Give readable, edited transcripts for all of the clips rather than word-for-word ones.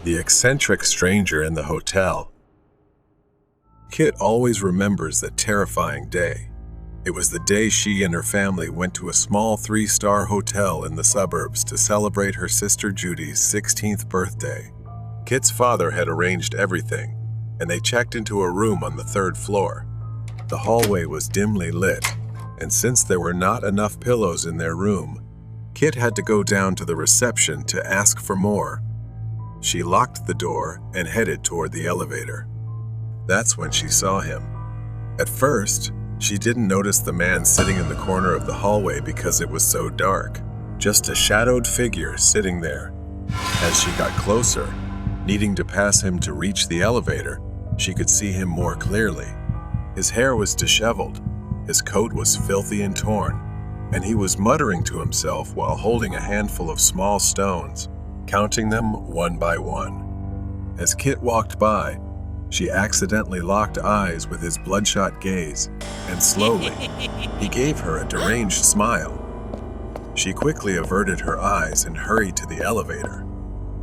The eccentric stranger in the hotel. Kit always remembers that terrifying day. It was the day she and her family went to a small 3-star hotel in the suburbs to celebrate her sister Judy's 16th birthday. Kit's father had arranged everything, and they checked into a room on the 3rd floor. The hallway was dimly lit, and since there were not enough pillows in their room, Kit had to go down to the reception to ask for more. She locked the door and headed toward the elevator. That's when she saw him. At first, she didn't notice the man sitting in the corner of the hallway because it was so dark, just a shadowed figure sitting there. As she got closer, needing to pass him to reach the elevator, she could see him more clearly. His hair was disheveled, his coat was filthy and torn, and he was muttering to himself while holding a handful of small stones, counting them one by one. As Kit walked by, she accidentally locked eyes with his bloodshot gaze, and slowly, he gave her a deranged smile. She quickly averted her eyes and hurried to the elevator.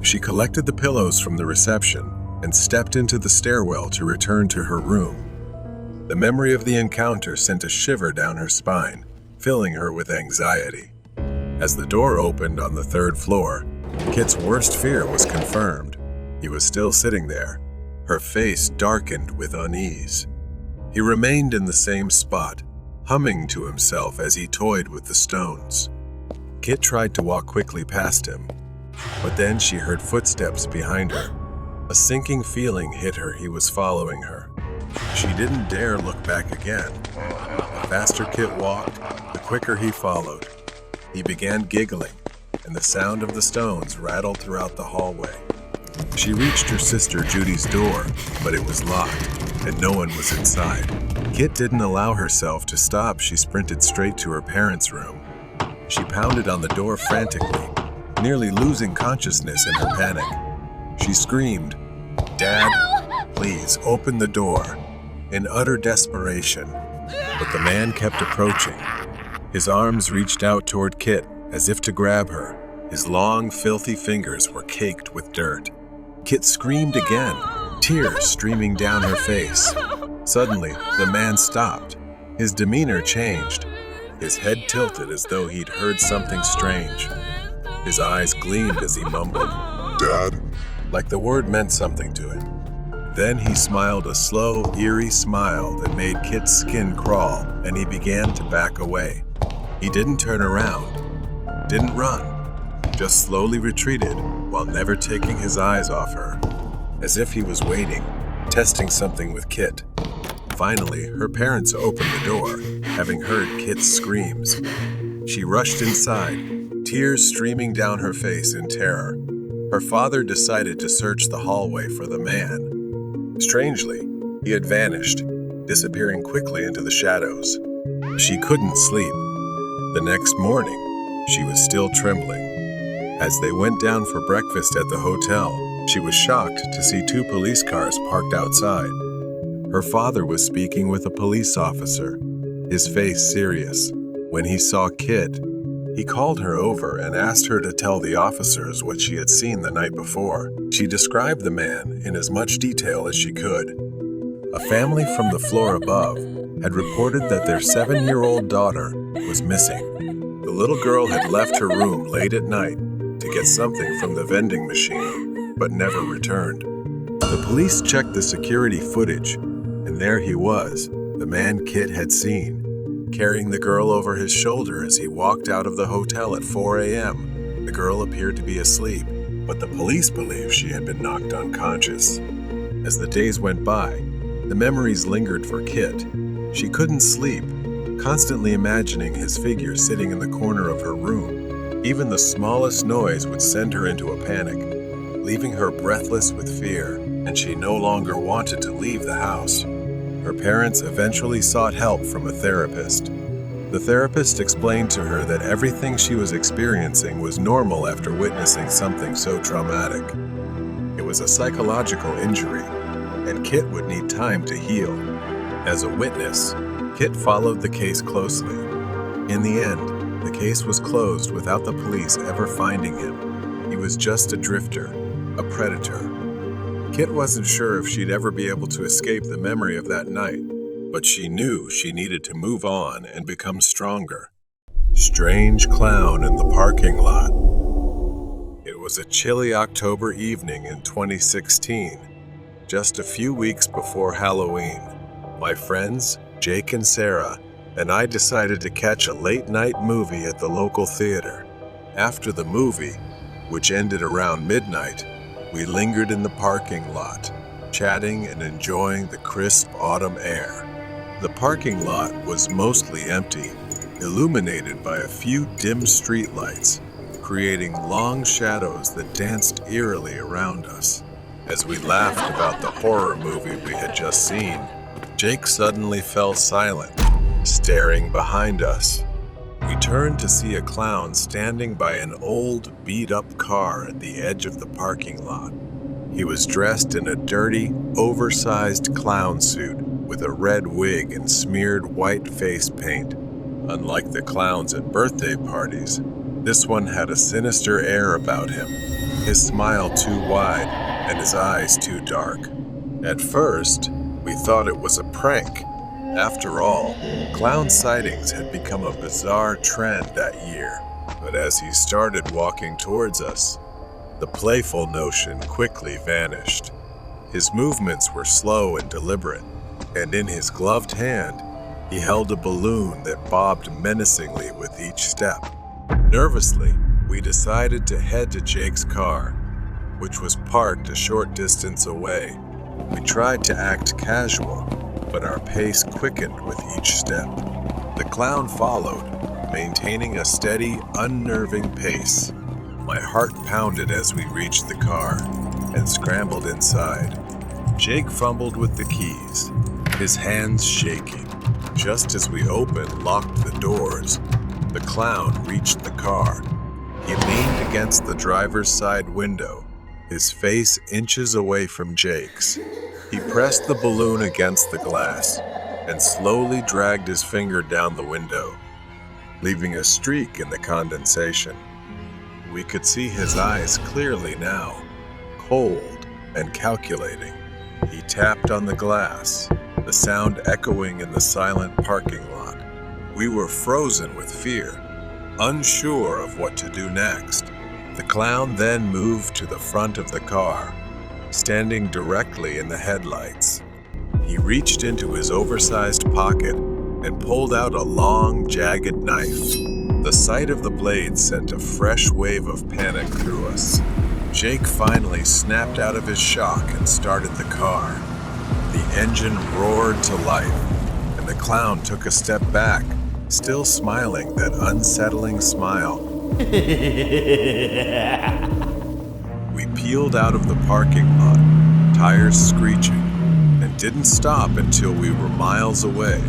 She collected the pillows from the reception and stepped into the stairwell to return to her room. The memory of the encounter sent a shiver down her spine, filling her with anxiety. As the door opened on the 3rd floor, Kit's worst fear was confirmed. He was still sitting there, her face darkened with unease. He remained in the same spot, humming to himself as he toyed with the stones. Kit tried to walk quickly past him, but then she heard footsteps behind her. A sinking feeling hit her he was following her. She didn't dare look back again. The faster Kit walked, the quicker he followed. He began giggling, and the sound of the stones rattled throughout the hallway. She reached her sister Judy's door, but it was locked, and no one was inside. Kit didn't allow herself to stop. She sprinted straight to her parents' room. She pounded on the door frantically, nearly losing consciousness in her panic. She screamed, "Dad, please open the door," in utter desperation, but the man kept approaching. His arms reached out toward Kit as if to grab her. His long, filthy fingers were caked with dirt. Kit screamed again, tears streaming down her face. Suddenly, the man stopped. His demeanor changed. His head tilted as though he'd heard something strange. His eyes gleamed as he mumbled, "Dad," like the word meant something to him. Then he smiled a slow, eerie smile that made Kit's skin crawl, and he began to back away. He didn't turn around, didn't run, just slowly retreated while never taking his eyes off her, as if he was waiting, testing something with Kit. Finally, her parents opened the door, having heard Kit's screams. She rushed inside, tears streaming down her face in terror. Her father decided to search the hallway for the man. Strangely, he had vanished, disappearing quickly into the shadows. She couldn't sleep. The next morning, she was still trembling. As they went down for breakfast at the hotel, she was shocked to see 2 police cars parked outside. Her father was speaking with a police officer, his face serious. When he saw Kit, he called her over and asked her to tell the officers what she had seen the night before. She described the man in as much detail as she could. A family from the floor above had reported that their 7-year-old daughter was missing. The little girl had left her room late at night to get something from the vending machine, but never returned. The police checked the security footage, and there he was, the man Kit had seen, carrying the girl over his shoulder as he walked out of the hotel at 4 a.m. The girl appeared to be asleep, but the police believed she had been knocked unconscious. As the days went by, the memories lingered for Kit. She couldn't sleep, constantly imagining his figure sitting in the corner of her room. Even the smallest noise would send her into a panic, leaving her breathless with fear, and she no longer wanted to leave the house. Her parents eventually sought help from a therapist. The therapist explained to her that everything she was experiencing was normal after witnessing something so traumatic. It was a psychological injury, and Kit would need time to heal. As a witness, Kit followed the case closely. In the end, the case was closed without the police ever finding him. He was just a drifter, a predator. Kit wasn't sure if she'd ever be able to escape the memory of that night, but she knew she needed to move on and become stronger. Strange clown in the parking lot. It was a chilly October evening in 2016, just a few weeks before Halloween. My friends, Jake and Sarah, and I decided to catch a late-night movie at the local theater. After the movie, which ended around midnight, we lingered in the parking lot, chatting and enjoying the crisp autumn air. The parking lot was mostly empty, illuminated by a few dim streetlights, creating long shadows that danced eerily around us. As we laughed about the horror movie we had just seen, Jake suddenly fell silent, staring behind us. We turned to see a clown standing by an old, beat-up car at the edge of the parking lot. He was dressed in a dirty, oversized clown suit with a red wig and smeared white face paint. Unlike the clowns at birthday parties, this one had a sinister air about him, his smile too wide and his eyes too dark. At first, we thought it was a prank. After all, clown sightings had become a bizarre trend that year. But as he started walking towards us, the playful notion quickly vanished. His movements were slow and deliberate, and in his gloved hand, he held a balloon that bobbed menacingly with each step. Nervously, we decided to head to Jake's car, which was parked a short distance away. We tried to act casual, but our pace quickened with each step. The clown followed, maintaining a steady, unnerving pace. My heart pounded as we reached the car and scrambled inside. Jake fumbled with the keys, his hands shaking. Just as we locked the doors, the clown reached the car. He leaned against the driver's side window, his face inches away from Jake's. He pressed the balloon against the glass and slowly dragged his finger down the window, leaving a streak in the condensation. We could see his eyes clearly now, cold and calculating. He tapped on the glass, the sound echoing in the silent parking lot. We were frozen with fear, unsure of what to do next. The clown then moved to the front of the car, standing directly in the headlights. He reached into his oversized pocket and pulled out a long, jagged knife. The sight of the blade sent a fresh wave of panic through us. Jake finally snapped out of his shock and started the car. The engine roared to life, and the clown took a step back, still smiling that unsettling smile. We peeled out of the parking lot, tires screeching, and didn't stop until we were miles away,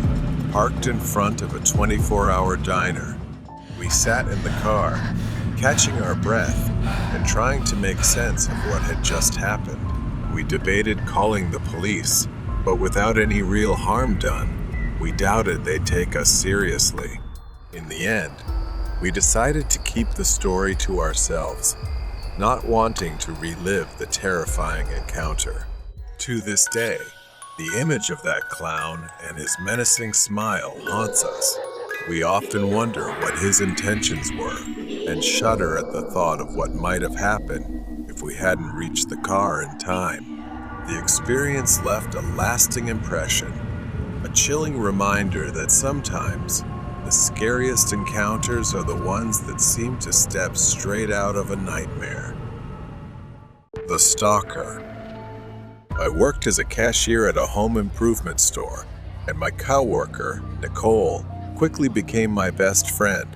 parked in front of a 24-hour diner. We sat in the car, catching our breath and trying to make sense of what had just happened. We debated calling the police, but without any real harm done, we doubted they'd take us seriously. In the end, we decided to keep the story to ourselves, not wanting to relive the terrifying encounter. To this day, the image of that clown and his menacing smile haunts us. We often wonder what his intentions were and shudder at the thought of what might have happened if we hadn't reached the car in time. The experience left a lasting impression, a chilling reminder that sometimes the scariest encounters are the ones that seem to step straight out of a nightmare. The Stalker. I worked as a cashier at a home improvement store, and my coworker, Nicole, quickly became my best friend.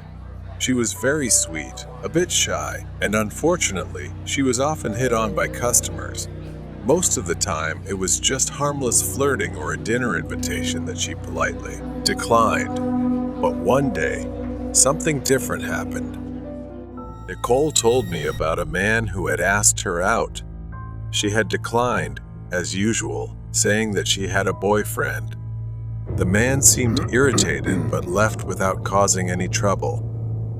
She was very sweet, a bit shy, and unfortunately, she was often hit on by customers. Most of the time, it was just harmless flirting or a dinner invitation that she politely declined. But one day, something different happened. Nicole told me about a man who had asked her out. She had declined, as usual, saying that she had a boyfriend. The man seemed irritated but left without causing any trouble.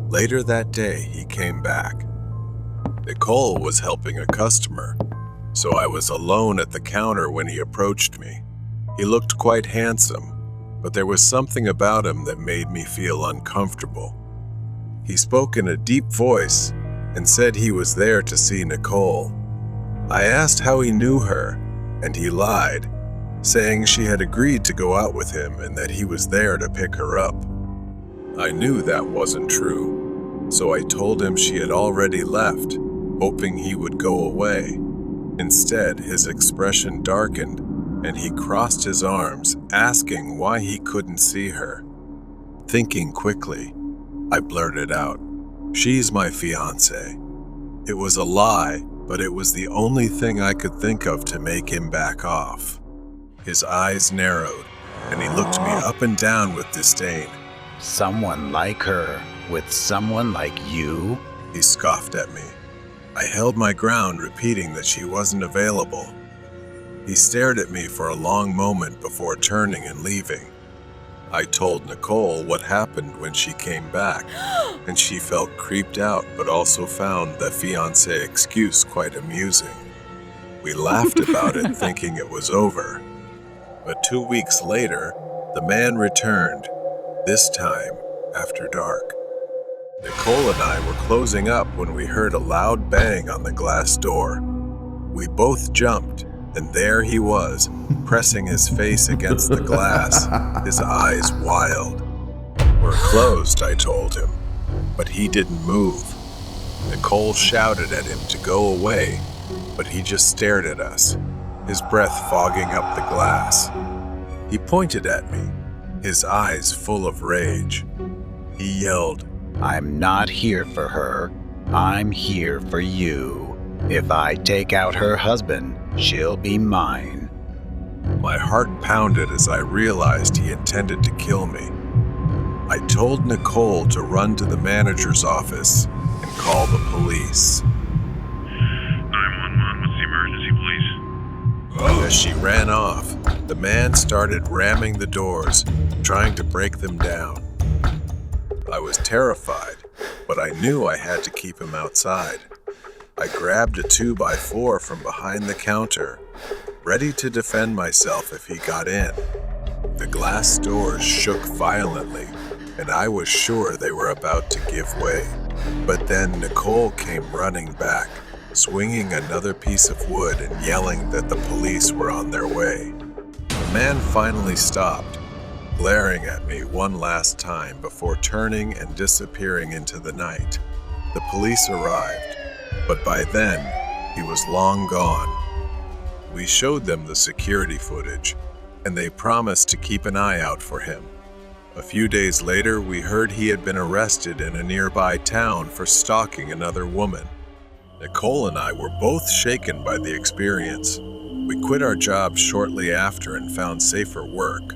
Later that day, he came back. Nicole was helping a customer, so I was alone at the counter when he approached me. He looked quite handsome, but there was something about him that made me feel uncomfortable. He spoke in a deep voice and said he was there to see Nicole. I asked how he knew her, and he lied, saying she had agreed to go out with him and that he was there to pick her up. I knew that wasn't true, so I told him she had already left, hoping he would go away. Instead, his expression darkened, and he crossed his arms, asking why he couldn't see her. Thinking quickly, I blurted out, "She's my fiancée." It was a lie, but it was the only thing I could think of to make him back off. His eyes narrowed, and he looked me up and down with disdain. "Someone like her with someone like you?" He scoffed at me. I held my ground, repeating that she wasn't available. He stared at me for a long moment before turning and leaving. I told Nicole what happened when she came back, and she felt creeped out but also found the fiancé excuse quite amusing. We laughed about it, thinking it was over. But 2 weeks later, the man returned, this time after dark. Nicole and I were closing up when we heard a loud bang on the glass door. We both jumped, and there he was, pressing his face against the glass, his eyes wild. "We're closed," I told him, but he didn't move. Nicole shouted at him to go away, but he just stared at us, his breath fogging up the glass. He pointed at me, his eyes full of rage. He yelled, "I'm not here for her. I'm here for you. If I take out her husband, she'll be mine." My heart pounded as I realized he intended to kill me. I told Nicole to run to the manager's office and call the police. 911, what's the emergency, please? As she ran off, the man started ramming the doors, trying to break them down. I was terrified, but I knew I had to keep him outside. I grabbed a 2x4 from behind the counter, ready to defend myself if he got in. The glass doors shook violently, and I was sure they were about to give way. But then Nicole came running back, swinging another piece of wood and yelling that the police were on their way. The man finally stopped, glaring at me one last time before turning and disappearing into the night. The police arrived, but by then, he was long gone. We showed them the security footage, and they promised to keep an eye out for him. A few days later, we heard he had been arrested in a nearby town for stalking another woman. Nicole and I were both shaken by the experience. We quit our jobs shortly after and found safer work.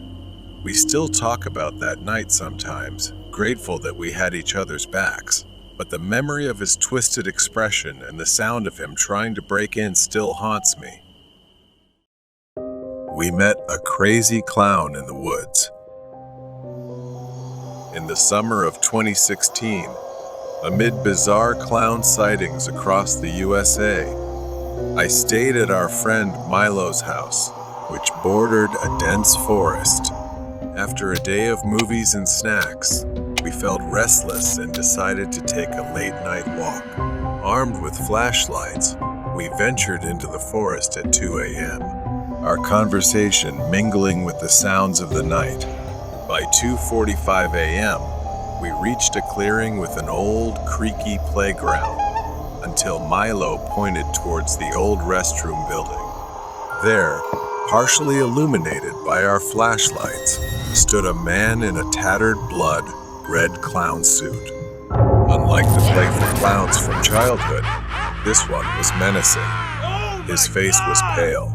We still talk about that night sometimes, grateful that we had each other's backs. But the memory of his twisted expression and the sound of him trying to break in still haunts me. We met a crazy clown in the woods. In the summer of 2016, amid bizarre clown sightings across the USA, I stayed at our friend Milo's house, which bordered a dense forest. After a day of movies and snacks, we felt restless and decided to take a late-night walk. Armed with flashlights, we ventured into the forest at 2 a.m., our conversation mingling with the sounds of the night. By 2:45 a.m., we reached a clearing with an old, creaky playground, until Milo pointed towards the old restroom building. There, partially illuminated by our flashlights, stood a man in a tattered blood red clown suit. Unlike the playful clowns from childhood, this one was menacing. His face was pale,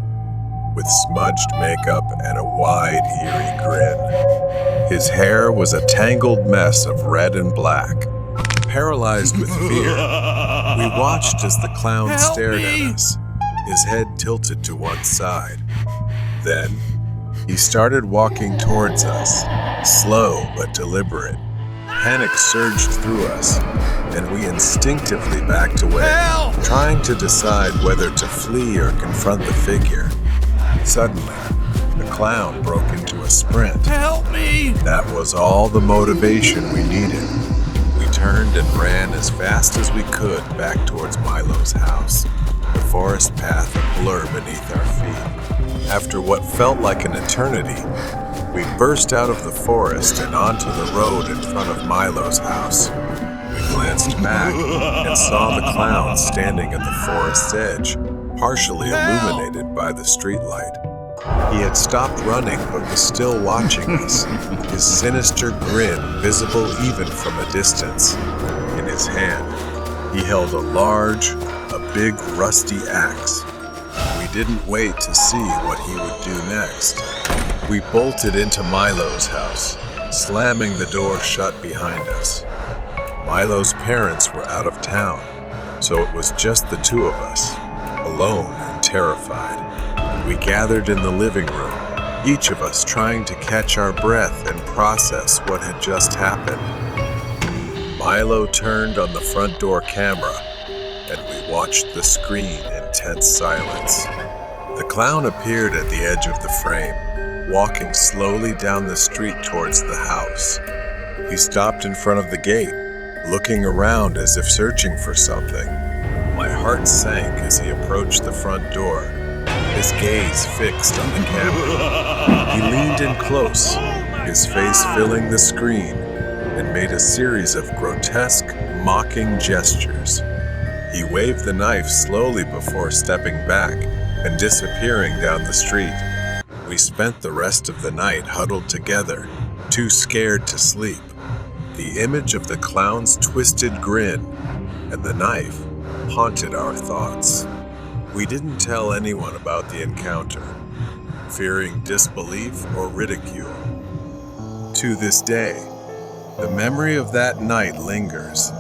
with smudged makeup and a wide, eerie grin. His hair was a tangled mess of red and black. Paralyzed with fear, we watched as the clown stared at us, his head tilted to one side. Then, he started walking towards us, slow but deliberate. Panic surged through us, and we instinctively backed away, trying to decide whether to flee or confront the figure. Suddenly, the clown broke into a sprint. Help me! That was all the motivation we needed. We turned and ran as fast as we could back towards Milo's house, the forest path a blur beneath our feet. After what felt like an eternity, we burst out of the forest and onto the road in front of Milo's house. We glanced back and saw the clown standing at the forest's edge, partially illuminated by the streetlight. He had stopped running but was still watching us, his sinister grin visible even from a distance. In his hand, he held a big rusty axe. We didn't wait to see what he would do next. We bolted into Milo's house, slamming the door shut behind us. Milo's parents were out of town, so it was just the two of us, alone and terrified. We gathered in the living room, each of us trying to catch our breath and process what had just happened. Milo turned on the front door camera, and we watched the screen in tense silence. The clown appeared at the edge of the frame, walking slowly down the street towards the house. He stopped in front of the gate, looking around as if searching for something. My heart sank as he approached the front door, his gaze fixed on the camera. He leaned in close, his face filling the screen, and made a series of grotesque, mocking gestures. He waved the knife slowly before stepping back and disappearing down the street. We spent the rest of the night huddled together, too scared to sleep. The image of the clown's twisted grin and the knife haunted our thoughts. We didn't tell anyone about the encounter, fearing disbelief or ridicule. To this day, the memory of that night lingers,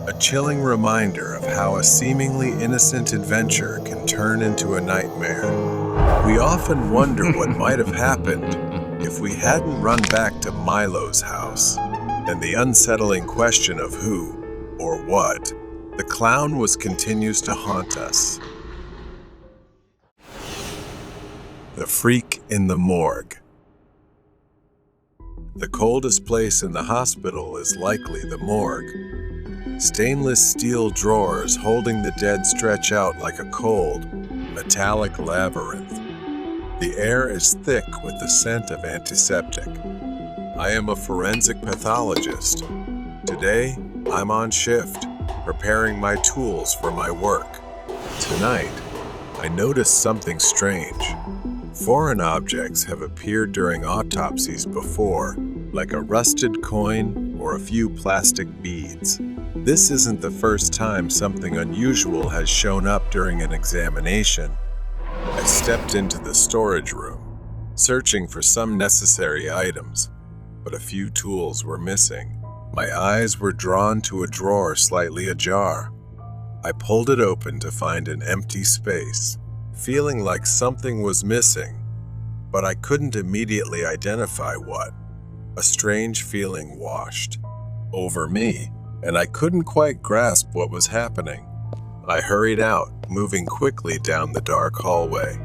a chilling reminder of how a seemingly innocent adventure can turn into a nightmare. We often wonder what might have happened if we hadn't run back to Milo's house, and the unsettling question of who, or what, the clown continues to haunt us. The freak in the morgue. The coldest place in the hospital is likely the morgue. Stainless steel drawers holding the dead stretch out like a cold, metallic labyrinth. The air is thick with the scent of antiseptic. I am a forensic pathologist. Today, I'm on shift, preparing my tools for my work. Tonight, I noticed something strange. Foreign objects have appeared during autopsies before, like a rusted coin or a few plastic beads. This isn't the first time something unusual has shown up during an examination. I stepped into the storage room, searching for some necessary items, but a few tools were missing. My eyes were drawn to a drawer slightly ajar. I pulled it open to find an empty space, feeling like something was missing, but I couldn't immediately identify what. A strange feeling washed over me, and I couldn't quite grasp what was happening. I hurried out, moving quickly down the dark hallway.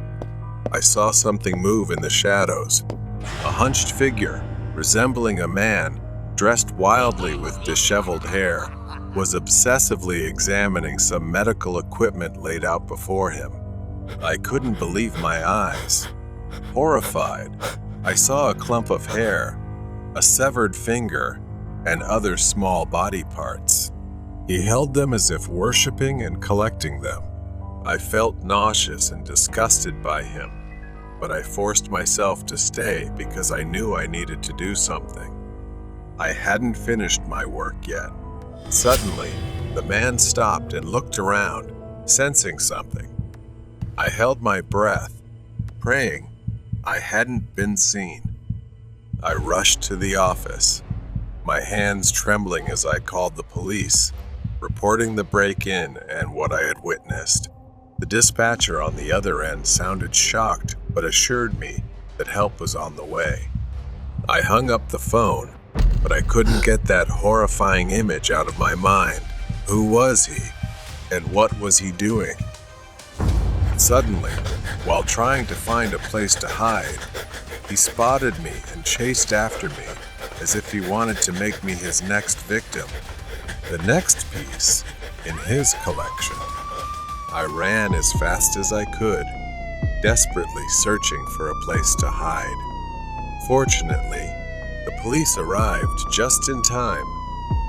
I saw something move in the shadows. A hunched figure, resembling a man, dressed wildly with disheveled hair, was obsessively examining some medical equipment laid out before him. I couldn't believe my eyes. Horrified, I saw a clump of hair, a severed finger, and other small body parts. He held them as if worshiping and collecting them. I felt nauseous and disgusted by him, but I forced myself to stay because I knew I needed to do something. I hadn't finished my work yet. Suddenly, the man stopped and looked around, sensing something. I held my breath, praying I hadn't been seen. I rushed to the office, my hands trembling as I called the police, reporting the break-in and what I had witnessed. The dispatcher on the other end sounded shocked, but assured me that help was on the way. I hung up the phone, but I couldn't get that horrifying image out of my mind. Who was he? And what was he doing? Suddenly, while trying to find a place to hide, he spotted me and chased after me as if he wanted to make me his next victim, the next piece in his collection. I ran as fast as I could, desperately searching for a place to hide. Fortunately, the police arrived just in time,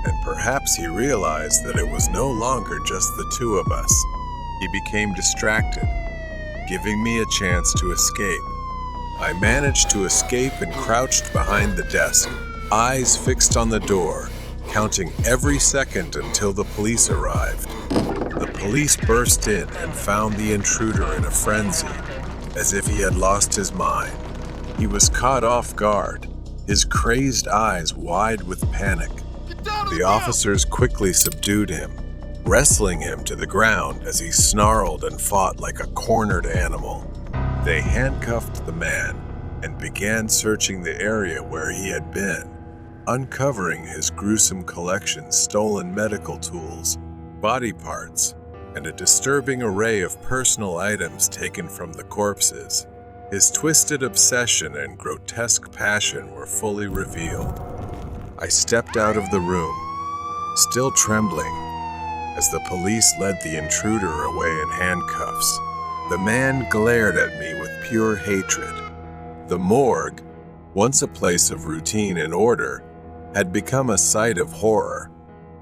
and perhaps he realized that it was no longer just the two of us. He became distracted, giving me a chance to escape. I managed to escape and crouched behind the desk, eyes fixed on the door, counting every second until the police arrived. The police burst in and found the intruder in a frenzy, as if he had lost his mind. He was caught off guard, his crazed eyes wide with panic. The officers quickly subdued him, wrestling him to the ground as he snarled and fought like a cornered animal. They handcuffed the man and began searching the area where he had been, uncovering his gruesome collection of stolen medical tools, body parts, and a disturbing array of personal items taken from the corpses. His twisted obsession and grotesque passion were fully revealed. I stepped out of the room, still trembling, as the police led the intruder away in handcuffs. The man glared at me with pure hatred. The morgue, once a place of routine and order, had become a site of horror,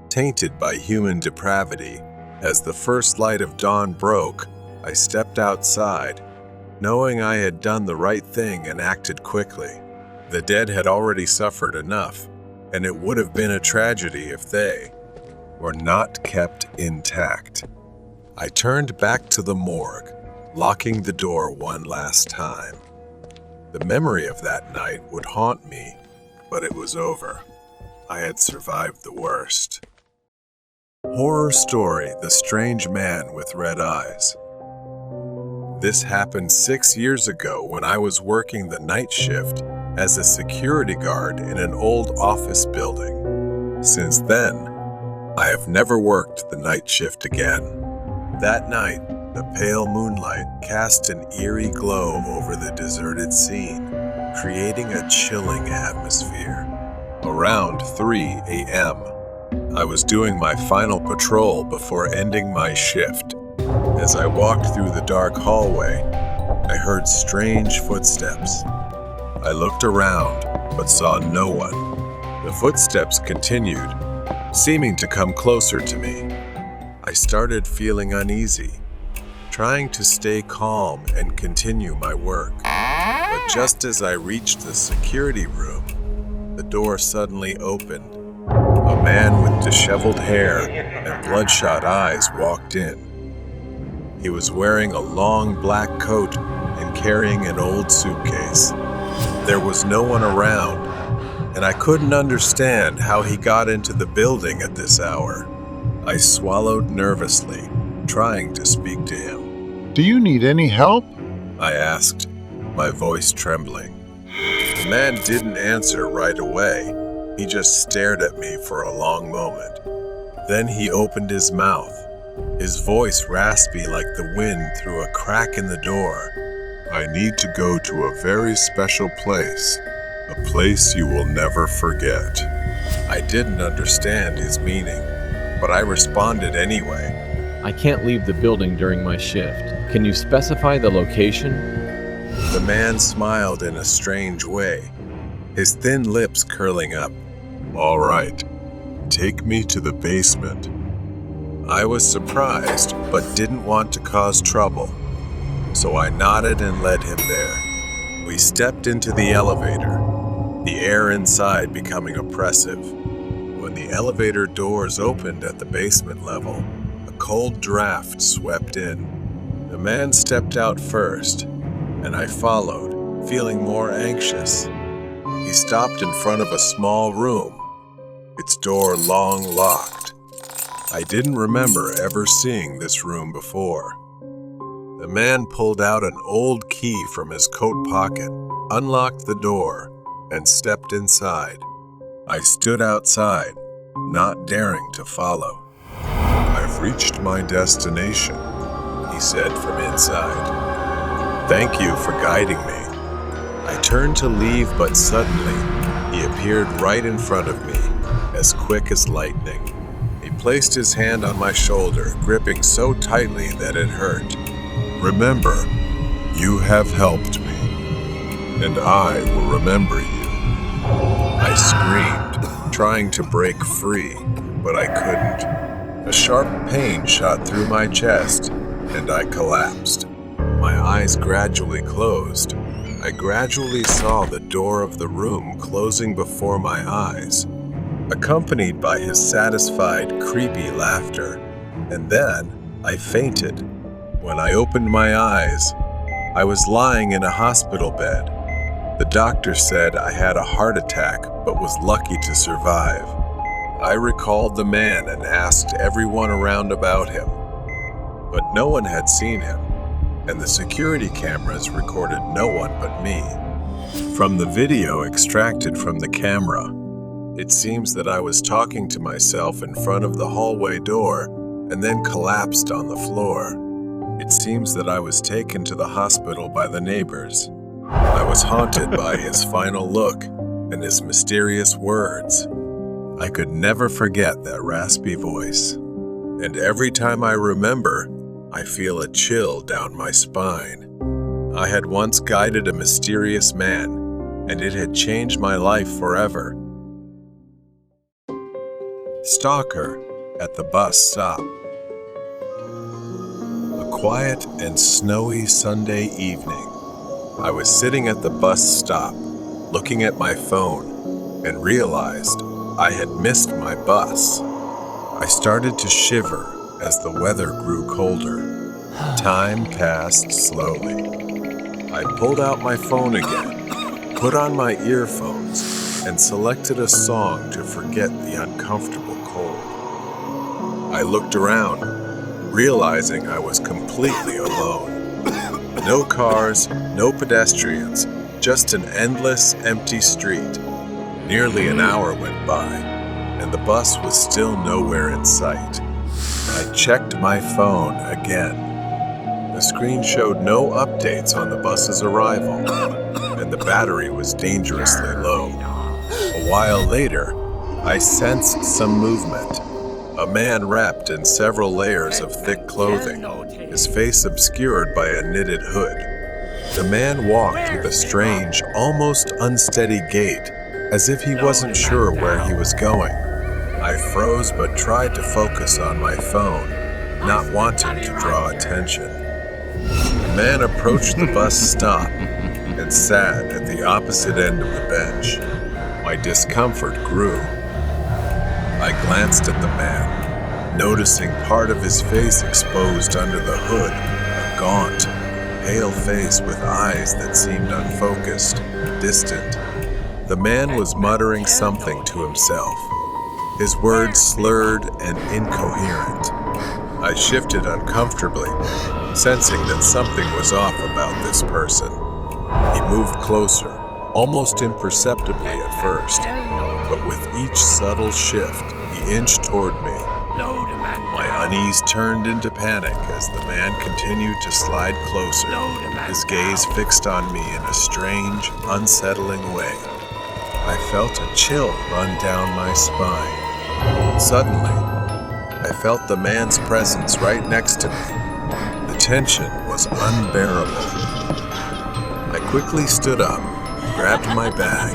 tainted by human depravity. As the first light of dawn broke, I stepped outside, knowing I had done the right thing and acted quickly. The dead had already suffered enough, and it would have been a tragedy if they were not kept intact. I turned back to the morgue, locking the door one last time. The memory of that night would haunt me, but it was over. I had survived the worst. Horror story: The Strange Man with Red Eyes. This happened 6 years ago when I was working the night shift as a security guard in an old office building. Since then, I have never worked the night shift again. That night, the pale moonlight cast an eerie glow over the deserted scene, creating a chilling atmosphere. Around 3 a.m., I was doing my final patrol before ending my shift. As I walked through the dark hallway, I heard strange footsteps. I looked around, but saw no one. The footsteps continued, seeming to come closer to me. I started feeling uneasy, trying to stay calm and continue my work. But just as I reached the security room, the door suddenly opened. A man with disheveled hair and bloodshot eyes walked in. He was wearing a long black coat and carrying an old suitcase. There was no one around, and I couldn't understand how he got into the building at this hour. I swallowed nervously, trying to speak to him. Do you need any help? I asked, my voice trembling. The man didn't answer right away. He just stared at me for a long moment. Then he opened his mouth, his voice raspy like the wind through a crack in the door. I need to go to a very special place, a place you will never forget. I didn't understand his meaning, but I responded anyway. I can't leave the building during my shift. Can you specify the location? The man smiled in a strange way, his thin lips curling up. All right, take me to the basement. I was surprised, but didn't want to cause trouble, so I nodded and led him there. We stepped into the elevator, the air inside becoming oppressive. When the elevator doors opened at the basement level, a cold draft swept in. The man stepped out first, and I followed, feeling more anxious. He stopped in front of a small room, its door long locked. I didn't remember ever seeing this room before. The man pulled out an old key from his coat pocket, unlocked the door, and stepped inside. I stood outside, not daring to follow. "I've reached my destination," he said from inside. "Thank you for guiding me." I turned to leave, but suddenly he appeared right in front of me, as quick as lightning. He placed his hand on my shoulder, gripping so tightly that it hurt. "Remember, you have helped me, and I will remember you." I screamed, trying to break free, but I couldn't. A sharp pain shot through my chest, and I collapsed. My eyes gradually closed. I gradually saw the door of the room closing before my eyes, accompanied by his satisfied, creepy laughter. And then I fainted. When I opened my eyes, I was lying in a hospital bed. The doctor said I had a heart attack, but was lucky to survive. I recalled the man and asked everyone around about him, but no one had seen him, and the security cameras recorded no one but me. From the video extracted from the camera, it seems that I was talking to myself in front of the hallway door and then collapsed on the floor. It seems that I was taken to the hospital by the neighbors. I was haunted by his final look and his mysterious words. I could never forget that raspy voice. And every time I remember, I feel a chill down my spine. I had once guided a mysterious man, and it had changed my life forever. Stalker at the bus stop. A quiet and snowy Sunday evening. I was sitting at the bus stop, looking at my phone, and realized I had missed my bus. I started to shiver as the weather grew colder. Time passed slowly. I pulled out my phone again, put on my earphones, and selected a song to forget the uncomfortable cold. I looked around, realizing I was completely alone. No cars, no pedestrians, just an endless, empty street. Nearly an hour went by, and the bus was still nowhere in sight. I checked my phone again. The screen showed no updates on the bus's arrival, and the battery was dangerously low. A while later, I sensed some movement. A man wrapped in several layers of thick clothing, his face obscured by a knitted hood. The man walked with a strange, almost unsteady gait, as if he wasn't sure where he was going. I froze but tried to focus on my phone, not wanting to draw attention. The man approached the bus stop and sat at the opposite end of the bench. My discomfort grew. I glanced at the man, noticing part of his face exposed under the hood, a gaunt, pale face with eyes that seemed unfocused, distant. The man was muttering something to himself, his words slurred and incoherent. I shifted uncomfortably, sensing that something was off about this person. He moved closer, almost imperceptibly at first, but with each subtle shift, he inched toward me. My unease turned into panic as the man continued to slide closer, his gaze fixed on me in a strange, unsettling way. I felt a chill run down my spine. Suddenly, I felt the man's presence right next to me. The tension was unbearable. I quickly stood up, grabbed my bag,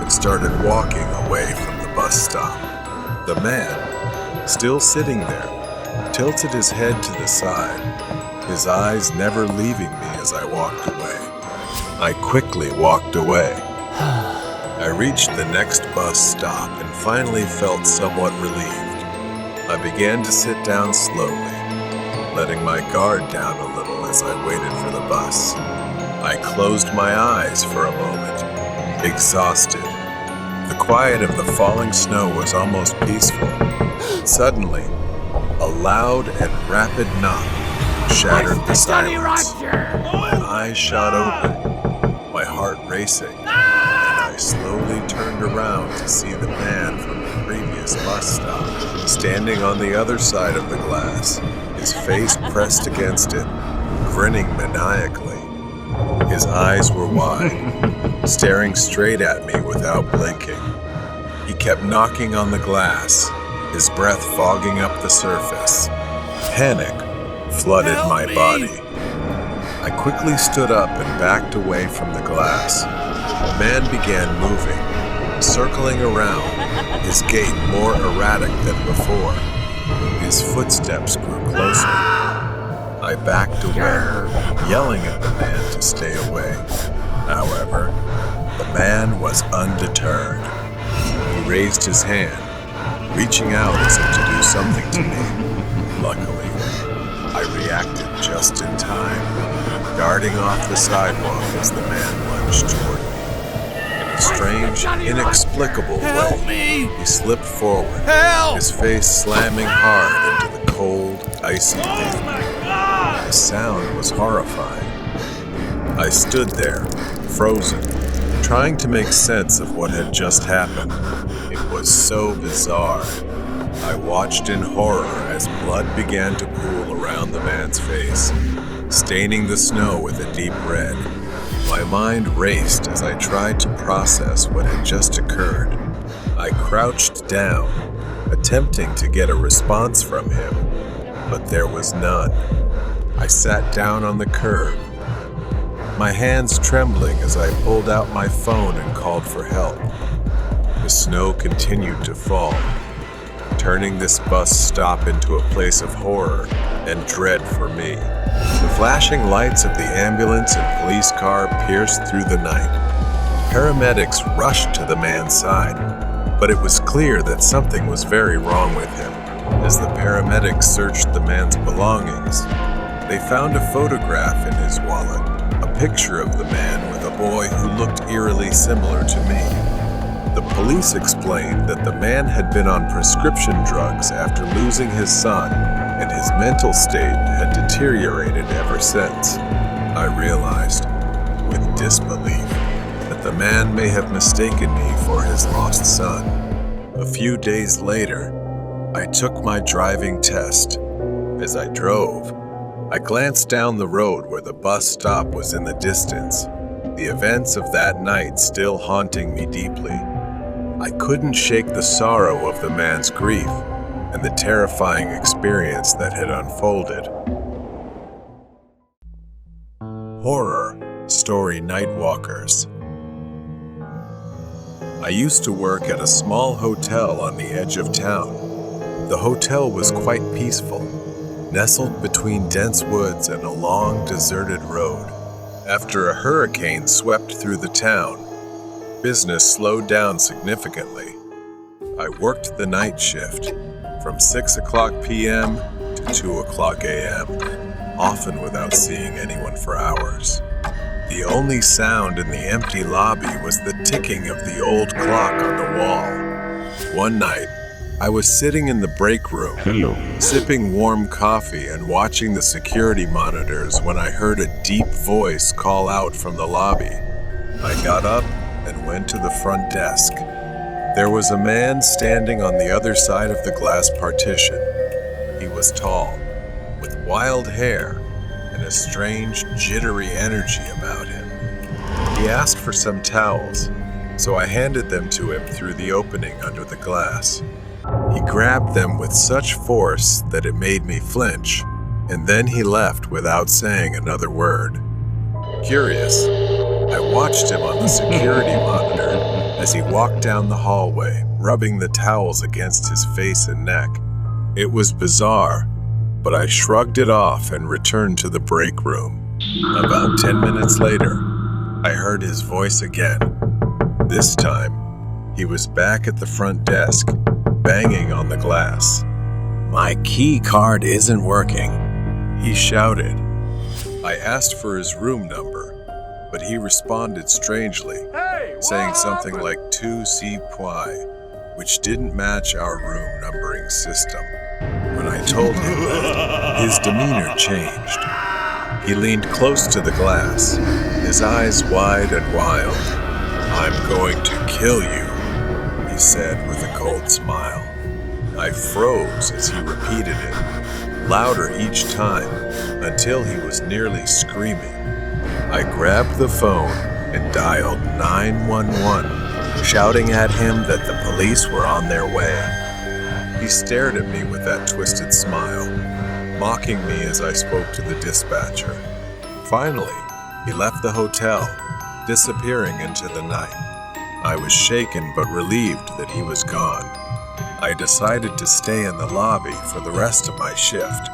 and started walking away from the bus stop. The man, still sitting there, tilted his head to the side, his eyes never leaving me as I walked away. I quickly walked away. I reached the next bus stop and finally felt somewhat relieved. I began to sit down slowly, letting my guard down a little as I waited for the bus. I closed my eyes for a moment, exhausted. The quiet of the falling snow was almost peaceful. Suddenly, a loud and rapid knock shattered the silence. My eyes shot open, my heart racing, and I slowly turned around to see the man from the previous bus stop, standing on the other side of the glass, his face pressed against it, grinning maniacally. His eyes were wide, staring straight at me without blinking. He kept knocking on the glass, his breath fogging up the surface. Panic flooded my body. I quickly stood up and backed away from the glass. The man began moving, circling around, his gait more erratic than before. His footsteps grew closer. I backed away, yelling at the man to stay away. However, the man was undeterred. He raised his hand, reaching out as if to do something to me. Luckily, I reacted just in time, darting off the sidewalk as the man lunged toward me. In a strange, inexplicable way, he slipped forward, his face slamming hard into the cold, icy wind. The sound was horrifying. I stood there, frozen, trying to make sense of what had just happened. It was so bizarre. I watched in horror as blood began to pool around the man's face, staining the snow with a deep red. My mind raced as I tried to process what had just occurred. I crouched down, attempting to get a response from him, but there was none. I sat down on the curb, my hands trembling as I pulled out my phone and called for help. The snow continued to fall, turning this bus stop into a place of horror and dread for me. The flashing lights of the ambulance and police car pierced through the night. Paramedics rushed to the man's side, but it was clear that something was very wrong with him. As the paramedics searched the man's belongings, they found a photograph in his wallet, a picture of the man with a boy who looked eerily similar to me. The police explained that the man had been on prescription drugs after losing his son, and his mental state had deteriorated ever since. I realized, with disbelief, that the man may have mistaken me for his lost son. A few days later, I took my driving test. As I drove, I glanced down the road where the bus stop was in the distance, the events of that night still haunting me deeply. I couldn't shake the sorrow of the man's grief and the terrifying experience that had unfolded. Horror Story Nightwalkers. I used to work at a small hotel on the edge of town. The hotel was quite peaceful, nestled between dense woods and a long, deserted road. After a hurricane swept through the town, business slowed down significantly. I worked the night shift from 6 o'clock p.m. to 2 o'clock a.m., often without seeing anyone for hours. The only sound in the empty lobby was the ticking of the old clock on the wall. One night, I was sitting in the break room, sipping warm coffee and watching the security monitors when I heard a deep voice call out from the lobby. I got up and went to the front desk. There was a man standing on the other side of the glass partition. He was tall, with wild hair and a strange, jittery energy about him. He asked for some towels, so I handed them to him through the opening under the glass. He grabbed them with such force that it made me flinch, and then he left without saying another word. Curious, I watched him on the security monitor as he walked down the hallway, rubbing the towels against his face and neck. It was bizarre, but I shrugged it off and returned to the break room. About 10 minutes later, I heard his voice again. This time, he was back at the front desk, banging on the glass. "My key card isn't working," he shouted. I asked for his room number, but he responded strangely, saying something like 2C Pui, which didn't match our room numbering system. When I told him that, his demeanor changed. He leaned close to the glass, his eyes wide and wild. "I'm going to kill you," he said with a cold smile. I froze as he repeated it, louder each time, until he was nearly screaming. I grabbed the phone and dialed 911, shouting at him that the police were on their way. He stared at me with that twisted smile, mocking me as I spoke to the dispatcher. Finally, he left the hotel, disappearing into the night. I was shaken but relieved that he was gone. I decided to stay in the lobby for the rest of my shift.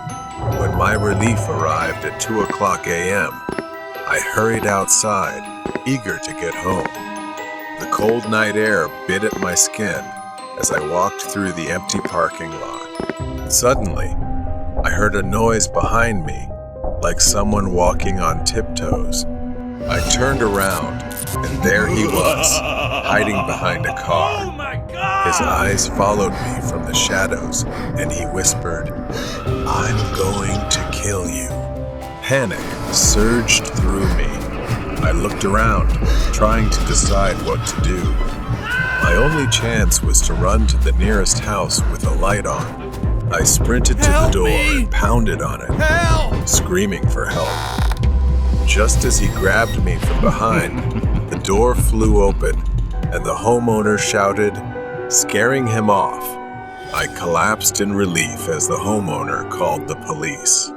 When my relief arrived at 2:00 a.m., I hurried outside, eager to get home. The cold night air bit at my skin as I walked through the empty parking lot. Suddenly, I heard a noise behind me, like someone walking on tiptoes. I turned around, and there he was, hiding behind a car. Oh my God! His eyes followed me from the shadows, and he whispered, "I'm going to kill you." Panic surged through me. I looked around, trying to decide what to do. My only chance was to run to the nearest house with a light on. I sprinted to the door and pounded on it, screaming for help. Just as he grabbed me from behind, the door flew open, and the homeowner shouted, scaring him off. I collapsed in relief as the homeowner called the police.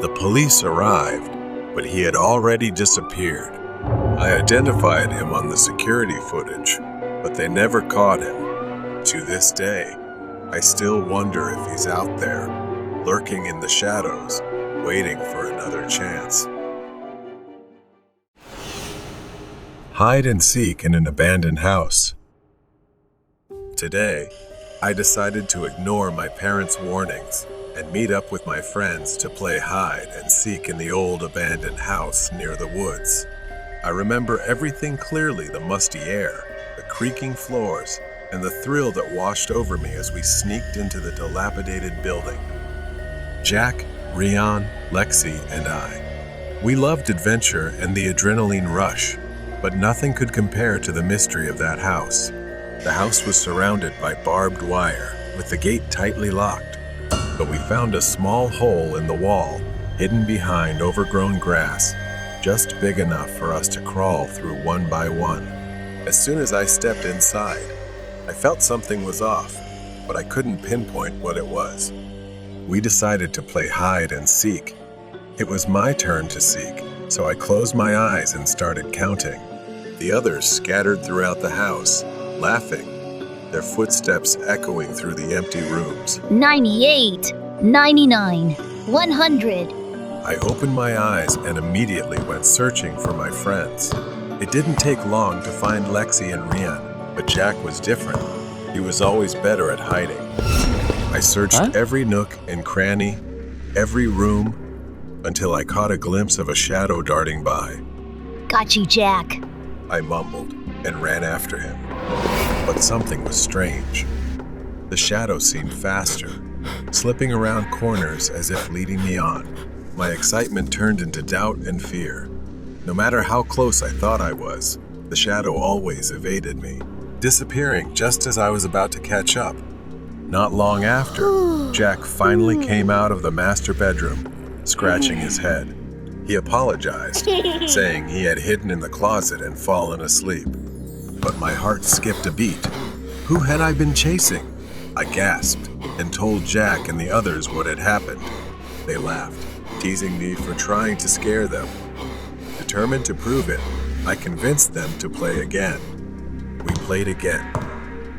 The police arrived, but he had already disappeared. I identified him on the security footage, but they never caught him. To this day, I still wonder if he's out there, lurking in the shadows, waiting for another chance. Hide and seek in an abandoned house. Today, I decided to ignore my parents' warnings and meet up with my friends to play hide and seek in the old abandoned house near the woods. I remember everything clearly: the musty air, the creaking floors, and the thrill that washed over me as we sneaked into the dilapidated building. Jack, Rian, Lexi, and I. We loved adventure and the adrenaline rush, but nothing could compare to the mystery of that house. The house was surrounded by barbed wire, with the gate tightly locked, but we found a small hole in the wall, hidden behind overgrown grass, just big enough for us to crawl through one by one. As soon as I stepped inside, I felt something was off, but I couldn't pinpoint what it was. We decided to play hide and seek. It was my turn to seek, so I closed my eyes and started counting. The others scattered throughout the house, laughing, their footsteps echoing through the empty rooms. 98, 99, 100. I opened my eyes and immediately went searching for my friends. It didn't take long to find Lexi and Rian, but Jack was different. He was always better at hiding. I searched every nook and cranny, every room, until I caught a glimpse of a shadow darting by. Got you, Jack. I mumbled and ran after him. But something was strange. The shadow seemed faster, slipping around corners as if leading me on. My excitement turned into doubt and fear. No matter how close I thought I was, the shadow always evaded me, disappearing just as I was about to catch up. Not long after, Jack finally came out of the master bedroom, scratching his head. He apologized, saying he had hidden in the closet and fallen asleep. But my heart skipped a beat. Who had I been chasing? I gasped and told Jack and the others what had happened. They laughed, teasing me for trying to scare them. Determined to prove it, I convinced them to play again. We played again.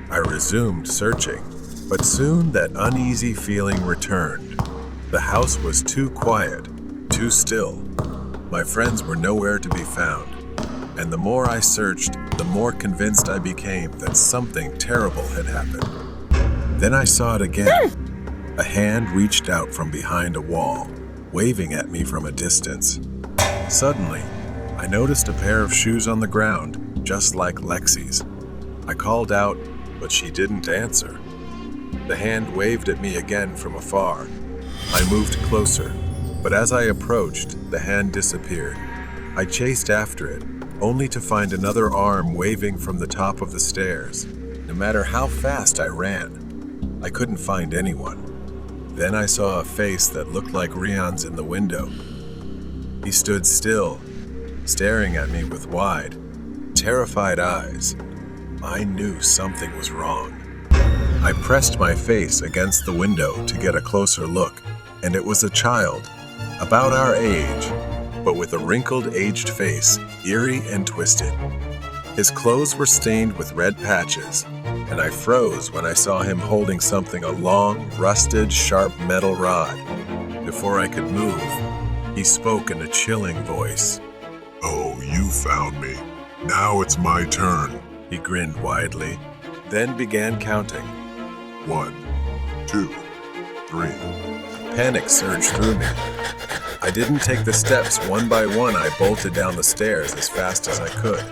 I resumed searching, but soon that uneasy feeling returned. The house was too quiet, too still. My friends were nowhere to be found, and the more I searched, the more convinced I became that something terrible had happened. Then I saw it again. A hand reached out from behind a wall, waving at me from a distance. Suddenly, I noticed a pair of shoes on the ground, just like Lexi's. I called out, but she didn't answer. The hand waved at me again from afar. I moved closer, but as I approached, the hand disappeared. I chased after it, only to find another arm waving from the top of the stairs. No matter how fast I ran, I couldn't find anyone. Then I saw a face that looked like Rion's in the window. He stood still, staring at me with wide, terrified eyes. I knew something was wrong. I pressed my face against the window to get a closer look, and it was a child, about our age, but with a wrinkled, aged face, eerie and twisted. His clothes were stained with red patches, and I froze when I saw him holding something, a long, rusted, sharp metal rod. Before I could move, he spoke in a chilling voice. "Oh, you found me. Now it's my turn." He grinned widely, then began counting. 1, 2, 3. Panic surged through me. I didn't take the steps one by one. I bolted down the stairs as fast as I could.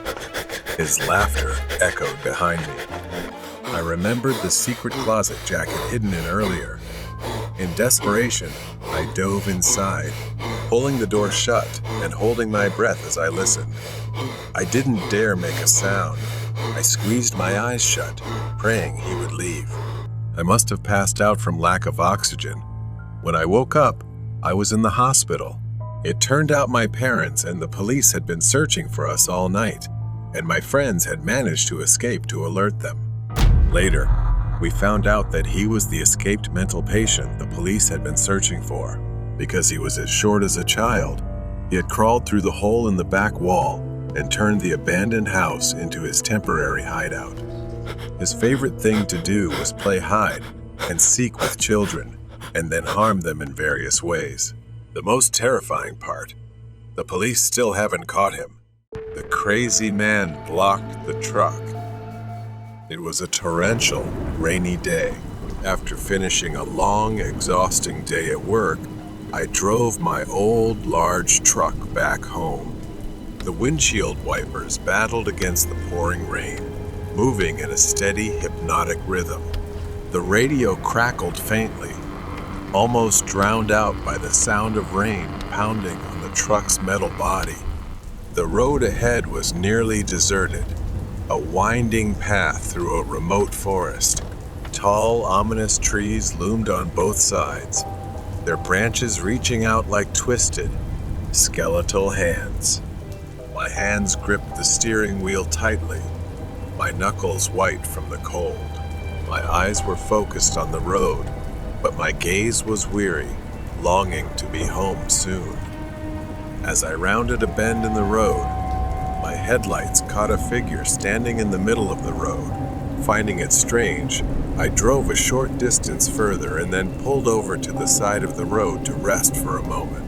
His laughter echoed behind me. I remembered the secret closet Jack had hidden in earlier. In desperation, I dove inside, pulling the door shut and holding my breath as I listened. I didn't dare make a sound. I squeezed my eyes shut, praying he would leave. I must have passed out from lack of oxygen. When I woke up, I was in the hospital. It turned out my parents and the police had been searching for us all night, and my friends had managed to escape to alert them. Later, we found out that he was the escaped mental patient the police had been searching for. Because he was as short as a child, he had crawled through the hole in the back wall and turned the abandoned house into his temporary hideout. His favorite thing to do was play hide and seek with children, and then harm them in various ways. The most terrifying part, the police still haven't caught him. The crazy man blocked the truck. It was a torrential, rainy day. After finishing a long, exhausting day at work, I drove my old, large truck back home. The windshield wipers battled against the pouring rain, moving in a steady, hypnotic rhythm. The radio crackled faintly, almost drowned out by the sound of rain pounding on the truck's metal body. The road ahead was nearly deserted, a winding path through a remote forest. Tall, ominous trees loomed on both sides, their branches reaching out like twisted, skeletal hands. My hands gripped the steering wheel tightly, my knuckles white from the cold. My eyes were focused on the road, but my gaze was weary, longing to be home soon. As I rounded a bend in the road, my headlights caught a figure standing in the middle of the road. Finding it strange, I drove a short distance further and then pulled over to the side of the road to rest for a moment.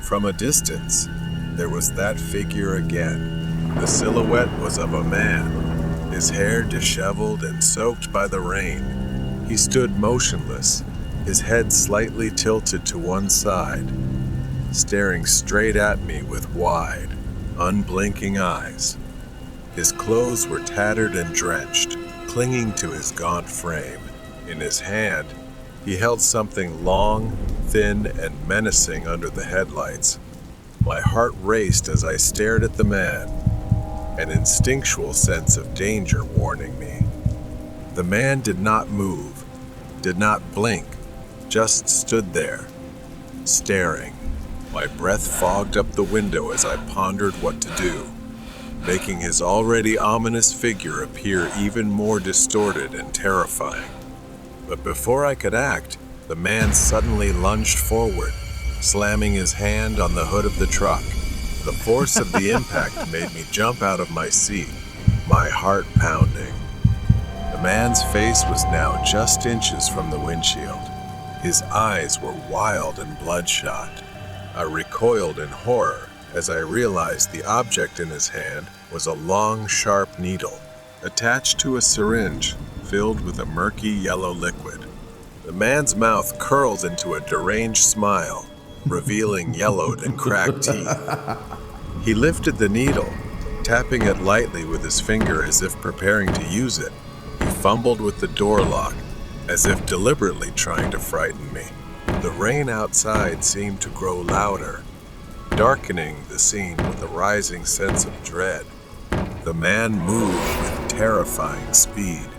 From a distance, there was that figure again. The silhouette was of a man, his hair disheveled and soaked by the rain. He stood motionless, his head slightly tilted to one side, staring straight at me with wide, unblinking eyes. His clothes were tattered and drenched, clinging to his gaunt frame. In his hand, he held something long, thin, and menacing under the headlights. My heart raced as I stared at the man, an instinctual sense of danger warning me. The man did not move, did not blink, just stood there, staring. My breath fogged up the window as I pondered what to do, making his already ominous figure appear even more distorted and terrifying. But before I could act, the man suddenly lunged forward, slamming his hand on the hood of the truck. The force of the impact made me jump out of my seat, my heart pounding. The man's face was now just inches from the windshield. His eyes were wild and bloodshot. I recoiled in horror as I realized the object in his hand was a long, sharp needle, attached to a syringe filled with a murky yellow liquid. The man's mouth curled into a deranged smile, revealing yellowed and cracked teeth. He lifted the needle, tapping it lightly with his finger as if preparing to use it. He fumbled with the door lock, as if deliberately trying to frighten me. The rain outside seemed to grow louder, darkening the scene with a rising sense of dread. The man moved with terrifying speed.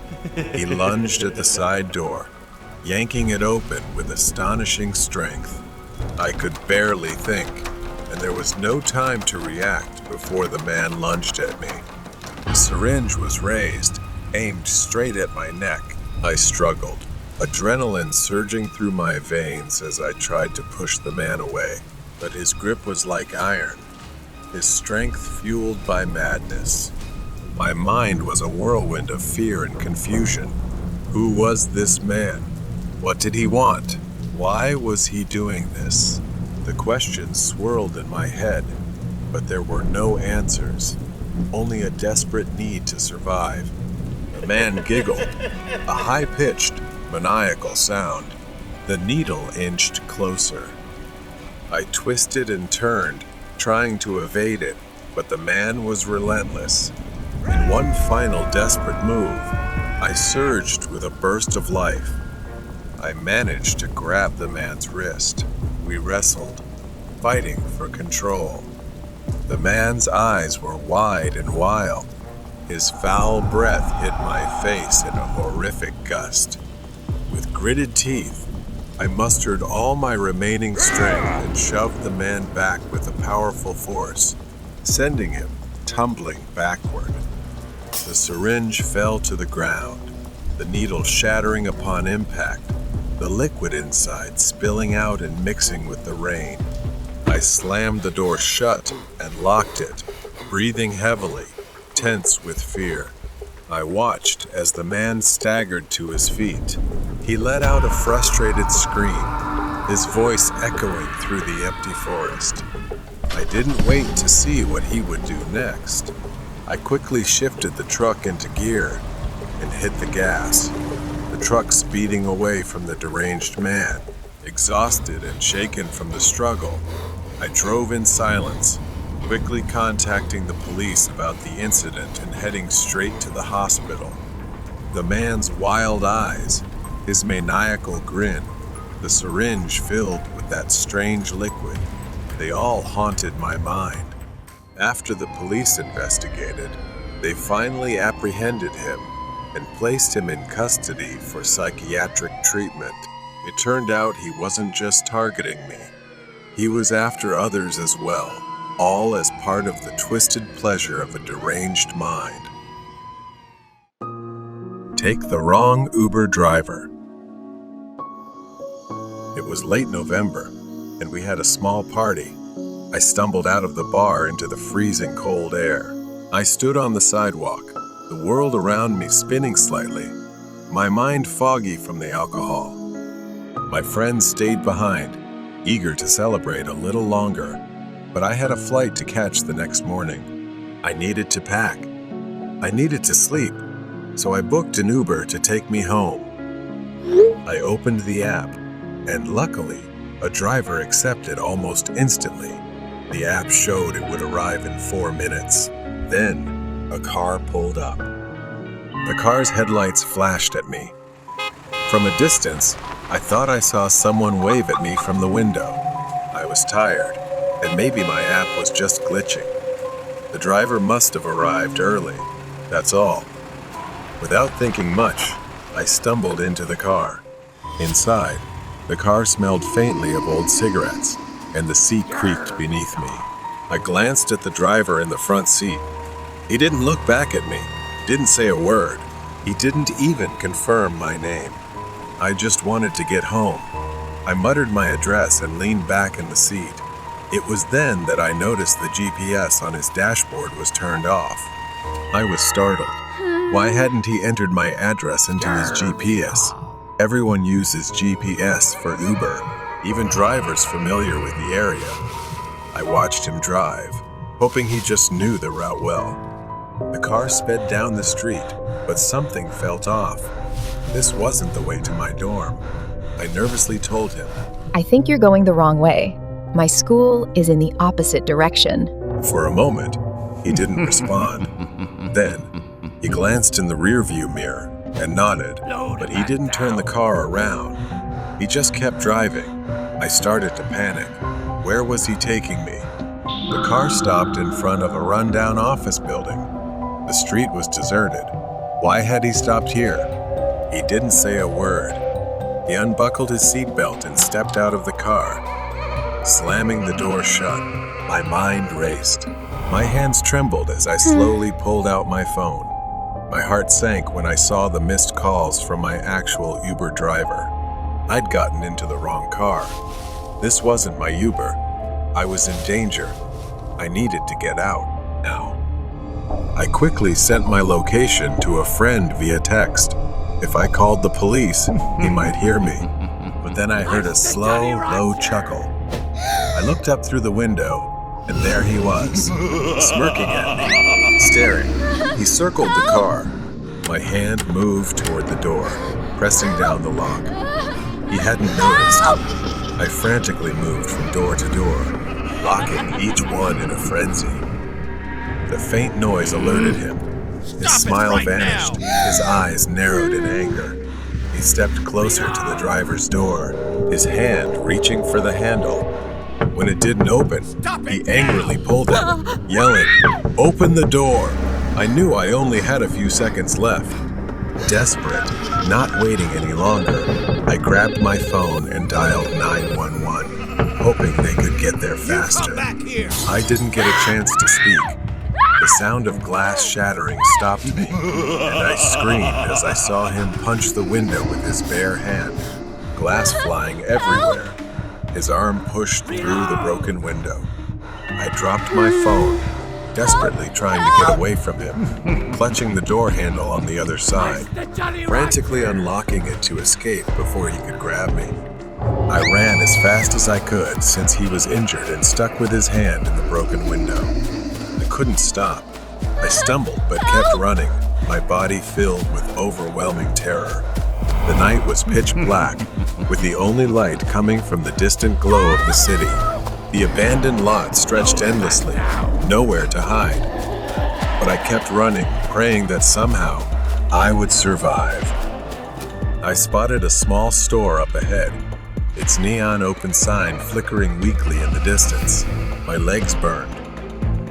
He lunged at the side door, yanking it open with astonishing strength. I could barely think, and there was no time to react before the man lunged at me. The syringe was raised, aimed straight at my neck. I struggled, adrenaline surging through my veins as I tried to push the man away, but his grip was like iron, his strength fueled by madness. My mind was a whirlwind of fear and confusion. Who was this man? What did he want? Why was he doing this? The questions swirled in my head, but there were no answers, only a desperate need to survive. The man giggled, a high-pitched, maniacal sound. The needle inched closer. I twisted and turned, trying to evade it, but the man was relentless. In one final desperate move, I surged with a burst of life. I managed to grab the man's wrist. We wrestled, fighting for control. The man's eyes were wide and wild. His foul breath hit my face in a horrific gust. With gritted teeth, I mustered all my remaining strength and shoved the man back with a powerful force, sending him tumbling backward. The syringe fell to the ground, the needle shattering upon impact, the liquid inside spilling out and mixing with the rain. I slammed the door shut and locked it, breathing heavily, tense with fear. I watched as the man staggered to his feet. He let out a frustrated scream, his voice echoing through the empty forest. I didn't wait to see what he would do next. I quickly shifted the truck into gear and hit the gas, the truck speeding away from the deranged man. Exhausted and shaken from the struggle, I drove in silence, quickly contacting the police about the incident and heading straight to the hospital. The man's wild eyes, his maniacal grin, the syringe filled with that strange liquid, they all haunted my mind. After the police investigated, they finally apprehended him and placed him in custody for psychiatric treatment. It turned out he wasn't just targeting me. He was after others as well, all as part of the twisted pleasure of a deranged mind. Take the wrong Uber driver. It was late November, and we had a small party. I stumbled out of the bar into the freezing cold air. I stood on the sidewalk, the world around me spinning slightly, my mind foggy from the alcohol. My friends stayed behind, eager to celebrate a little longer, but I had a flight to catch the next morning. I needed to pack. I needed to sleep, so I booked an Uber to take me home. I opened the app, and luckily, a driver accepted almost instantly. The app showed it would arrive in 4 minutes. Then, a car pulled up. The car's headlights flashed at me. From a distance, I thought I saw someone wave at me from the window. I was tired, and maybe my app was just glitching. The driver must have arrived early, that's all. Without thinking much, I stumbled into the car. Inside, the car smelled faintly of old cigarettes, and the seat creaked beneath me. I glanced at the driver in the front seat. He didn't look back at me, didn't say a word. He didn't even confirm my name. I just wanted to get home. I muttered my address and leaned back in the seat. It was then that I noticed the GPS on his dashboard was turned off. I was startled. Why hadn't he entered my address into his GPS? Everyone uses GPS for Uber, even drivers familiar with the area. I watched him drive, hoping he just knew the route well. The car sped down the street, but something felt off. This wasn't the way to my dorm. I nervously told him. I think you're going the wrong way. My school is in the opposite direction. For a moment, he didn't respond. Then, he glanced in the rearview mirror and nodded, but he didn't turn the car around. He just kept driving. I started to panic. Where was he taking me? The car stopped in front of a rundown office building. The street was deserted. Why had he stopped here? He didn't say a word. He unbuckled his seatbelt and stepped out of the car. Slamming the door shut, my mind raced. My hands trembled as I slowly pulled out my phone. My heart sank when I saw the missed calls from my actual Uber driver. I'd gotten into the wrong car. This wasn't my Uber. I was in danger. I needed to get out now. I quickly sent my location to a friend via text. If I called the police, he might hear me. But then I heard a slow, low chuckle. I looked up through the window, and there he was, smirking at me, staring. He circled the car. My hand moved toward the door, pressing down the lock. He hadn't noticed. I frantically moved from door to door, locking each one in a frenzy. The faint noise alerted him. His smile vanished. His eyes narrowed in anger. He stepped closer to the driver's door, his hand reaching for the handle. When it didn't open, he angrily pulled at it, yelling, "Open the door!" I knew I only had a few seconds left. Desperate, not waiting any longer, I grabbed my phone and dialed 911, hoping they could get there faster. I didn't get a chance to speak. The sound of glass shattering stopped me, and I screamed as I saw him punch the window with his bare hand, glass flying everywhere. His arm pushed through the broken window. I dropped my phone, desperately trying to get away from him, clutching the door handle on the other side, frantically unlocking it to escape before he could grab me. I ran as fast as I could since he was injured and stuck with his hand in the broken window. I couldn't stop. I stumbled but kept running, my body filled with overwhelming terror. The night was pitch black, with the only light coming from the distant glow of the city. The abandoned lot stretched endlessly, nowhere to hide. But I kept running, praying that somehow I would survive. I spotted a small store up ahead, its neon open sign flickering weakly in the distance. My legs burned,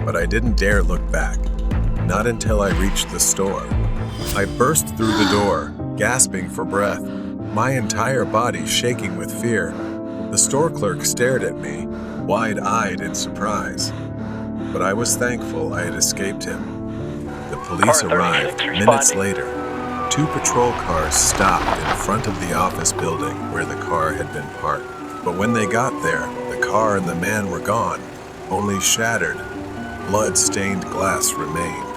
but I didn't dare look back, not until I reached the store. I burst through the door, gasping for breath, my entire body shaking with fear. The store clerk stared at me, wide-eyed in surprise. But I was thankful I had escaped him. The police arrived minutes later. 2 patrol cars stopped in front of the office building where the car had been parked. But when they got there, the car and the man were gone. Only shattered, blood-stained glass remained.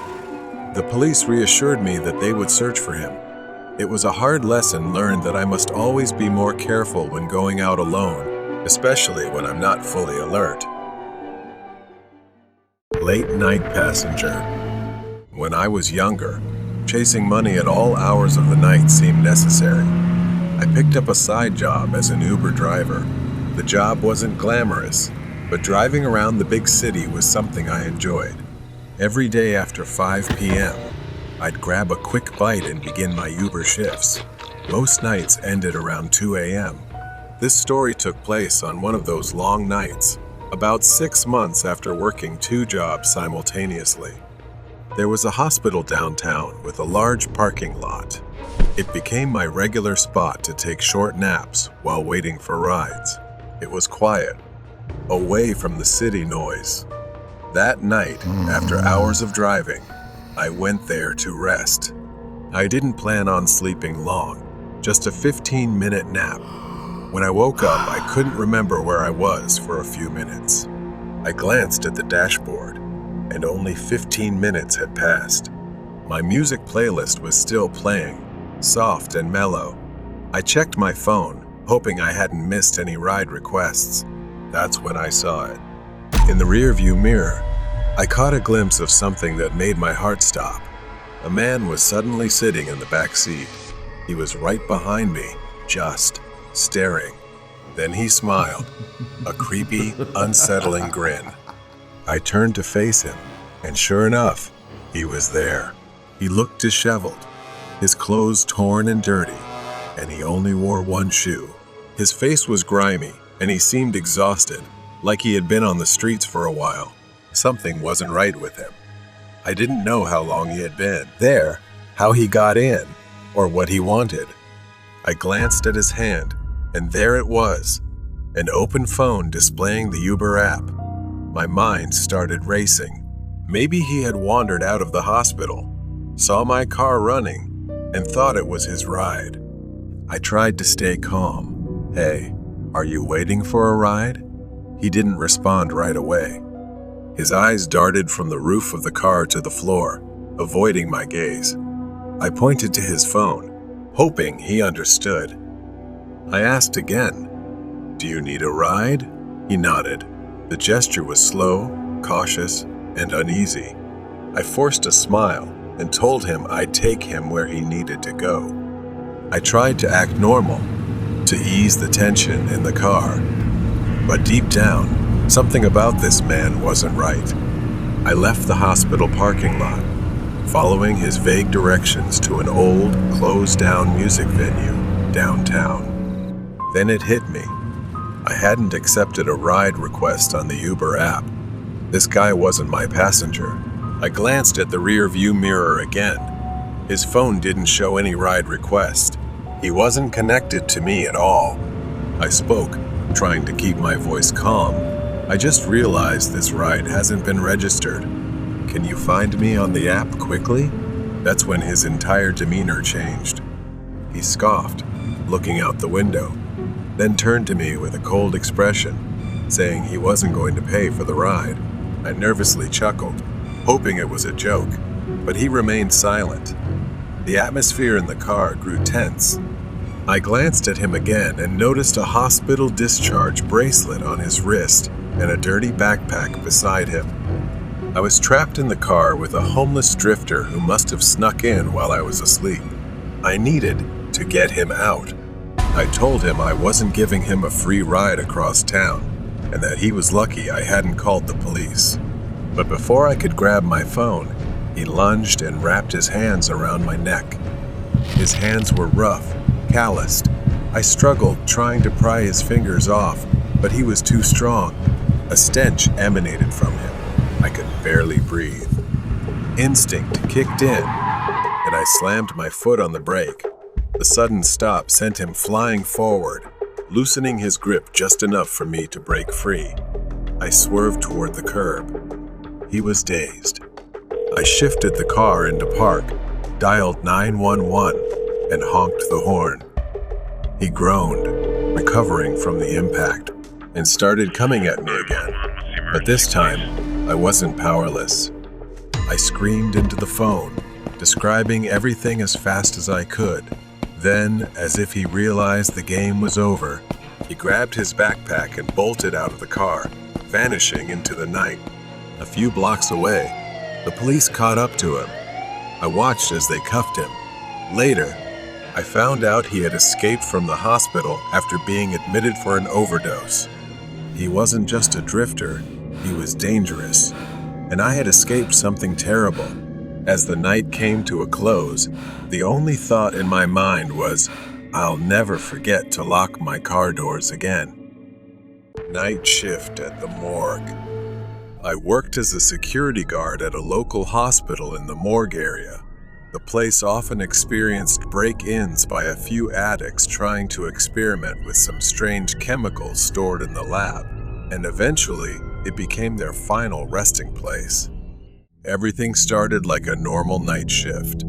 The police reassured me that they would search for him. It was a hard lesson learned that I must always be more careful when going out alone, especially when I'm not fully alert. Late night passenger. When I was younger, chasing money at all hours of the night seemed necessary. I picked up a side job as an Uber driver. The job wasn't glamorous, but driving around the big city was something I enjoyed. Every day after 5 p.m., I'd grab a quick bite and begin my Uber shifts. Most nights ended around 2 a.m. This story took place on one of those long nights, about 6 months after working 2 jobs simultaneously. There was a hospital downtown with a large parking lot. It became my regular spot to take short naps while waiting for rides. It was quiet, away from the city noise. That night, after hours of driving, I went there to rest. I didn't plan on sleeping long, just a 15-minute nap. When I woke up, I couldn't remember where I was for a few minutes. I glanced at the dashboard, and only 15 minutes had passed. My music playlist was still playing, soft and mellow. I checked my phone, hoping I hadn't missed any ride requests. That's when I saw it. In the rearview mirror, I caught a glimpse of something that made my heart stop. A man was suddenly sitting in the back seat. He was right behind me, just staring. Then he smiled, a creepy, unsettling grin. I turned to face him, and sure enough, he was there. He looked disheveled, his clothes torn and dirty, and he only wore one shoe. His face was grimy, and he seemed exhausted, like he had been on the streets for a while. Something wasn't right with him. I didn't know how long he had been there, how he got in, or what he wanted. I glanced at his hand, and there it was, an open phone displaying the Uber app. My mind started racing. Maybe he had wandered out of the hospital, saw my car running, and thought it was his ride. I tried to stay calm. "Hey, are you waiting for a ride?" He didn't respond right away. His eyes darted from the roof of the car to the floor, avoiding my gaze. I pointed to his phone, hoping he understood. I asked again, "Do you need a ride?" He nodded. The gesture was slow, cautious, and uneasy. I forced a smile and told him I'd take him where he needed to go. I tried to act normal, to ease the tension in the car. But deep down, something about this man wasn't right. I left the hospital parking lot, following his vague directions to an old, closed-down music venue downtown. Then it hit me. I hadn't accepted a ride request on the Uber app. This guy wasn't my passenger. I glanced at the rear-view mirror again. His phone didn't show any ride request. He wasn't connected to me at all. I spoke, trying to keep my voice calm. "I just realized this ride hasn't been registered. Can you find me on the app quickly?" That's when his entire demeanor changed. He scoffed, looking out the window, then turned to me with a cold expression, saying he wasn't going to pay for the ride. I nervously chuckled, hoping it was a joke, but he remained silent. The atmosphere in the car grew tense. I glanced at him again and noticed a hospital discharge bracelet on his wrist and a dirty backpack beside him. I was trapped in the car with a homeless drifter who must have snuck in while I was asleep. I needed to get him out. I told him I wasn't giving him a free ride across town and that he was lucky I hadn't called the police. But before I could grab my phone, he lunged and wrapped his hands around my neck. His hands were rough, calloused. I struggled trying to pry his fingers off, but he was too strong. A stench emanated from him. I could barely breathe. Instinct kicked in, and I slammed my foot on the brake. The sudden stop sent him flying forward, loosening his grip just enough for me to break free. I swerved toward the curb. He was dazed. I shifted the car into park, dialed 911, and honked the horn. He groaned, recovering from the impact, and started coming at me again. But this time, I wasn't powerless. I screamed into the phone, describing everything as fast as I could. Then, as if he realized the game was over, he grabbed his backpack and bolted out of the car, vanishing into the night. A few blocks away, the police caught up to him. I watched as they cuffed him. Later, I found out he had escaped from the hospital after being admitted for an overdose. He wasn't just a drifter, he was dangerous, and I had escaped something terrible. As the night came to a close, the only thought in my mind was, I'll never forget to lock my car doors again. Night shift at the morgue. I worked as a security guard at a local hospital in the morgue area. The place often experienced break-ins by a few addicts trying to experiment with some strange chemicals stored in the lab, and eventually it became their final resting place. Everything started like a normal night shift.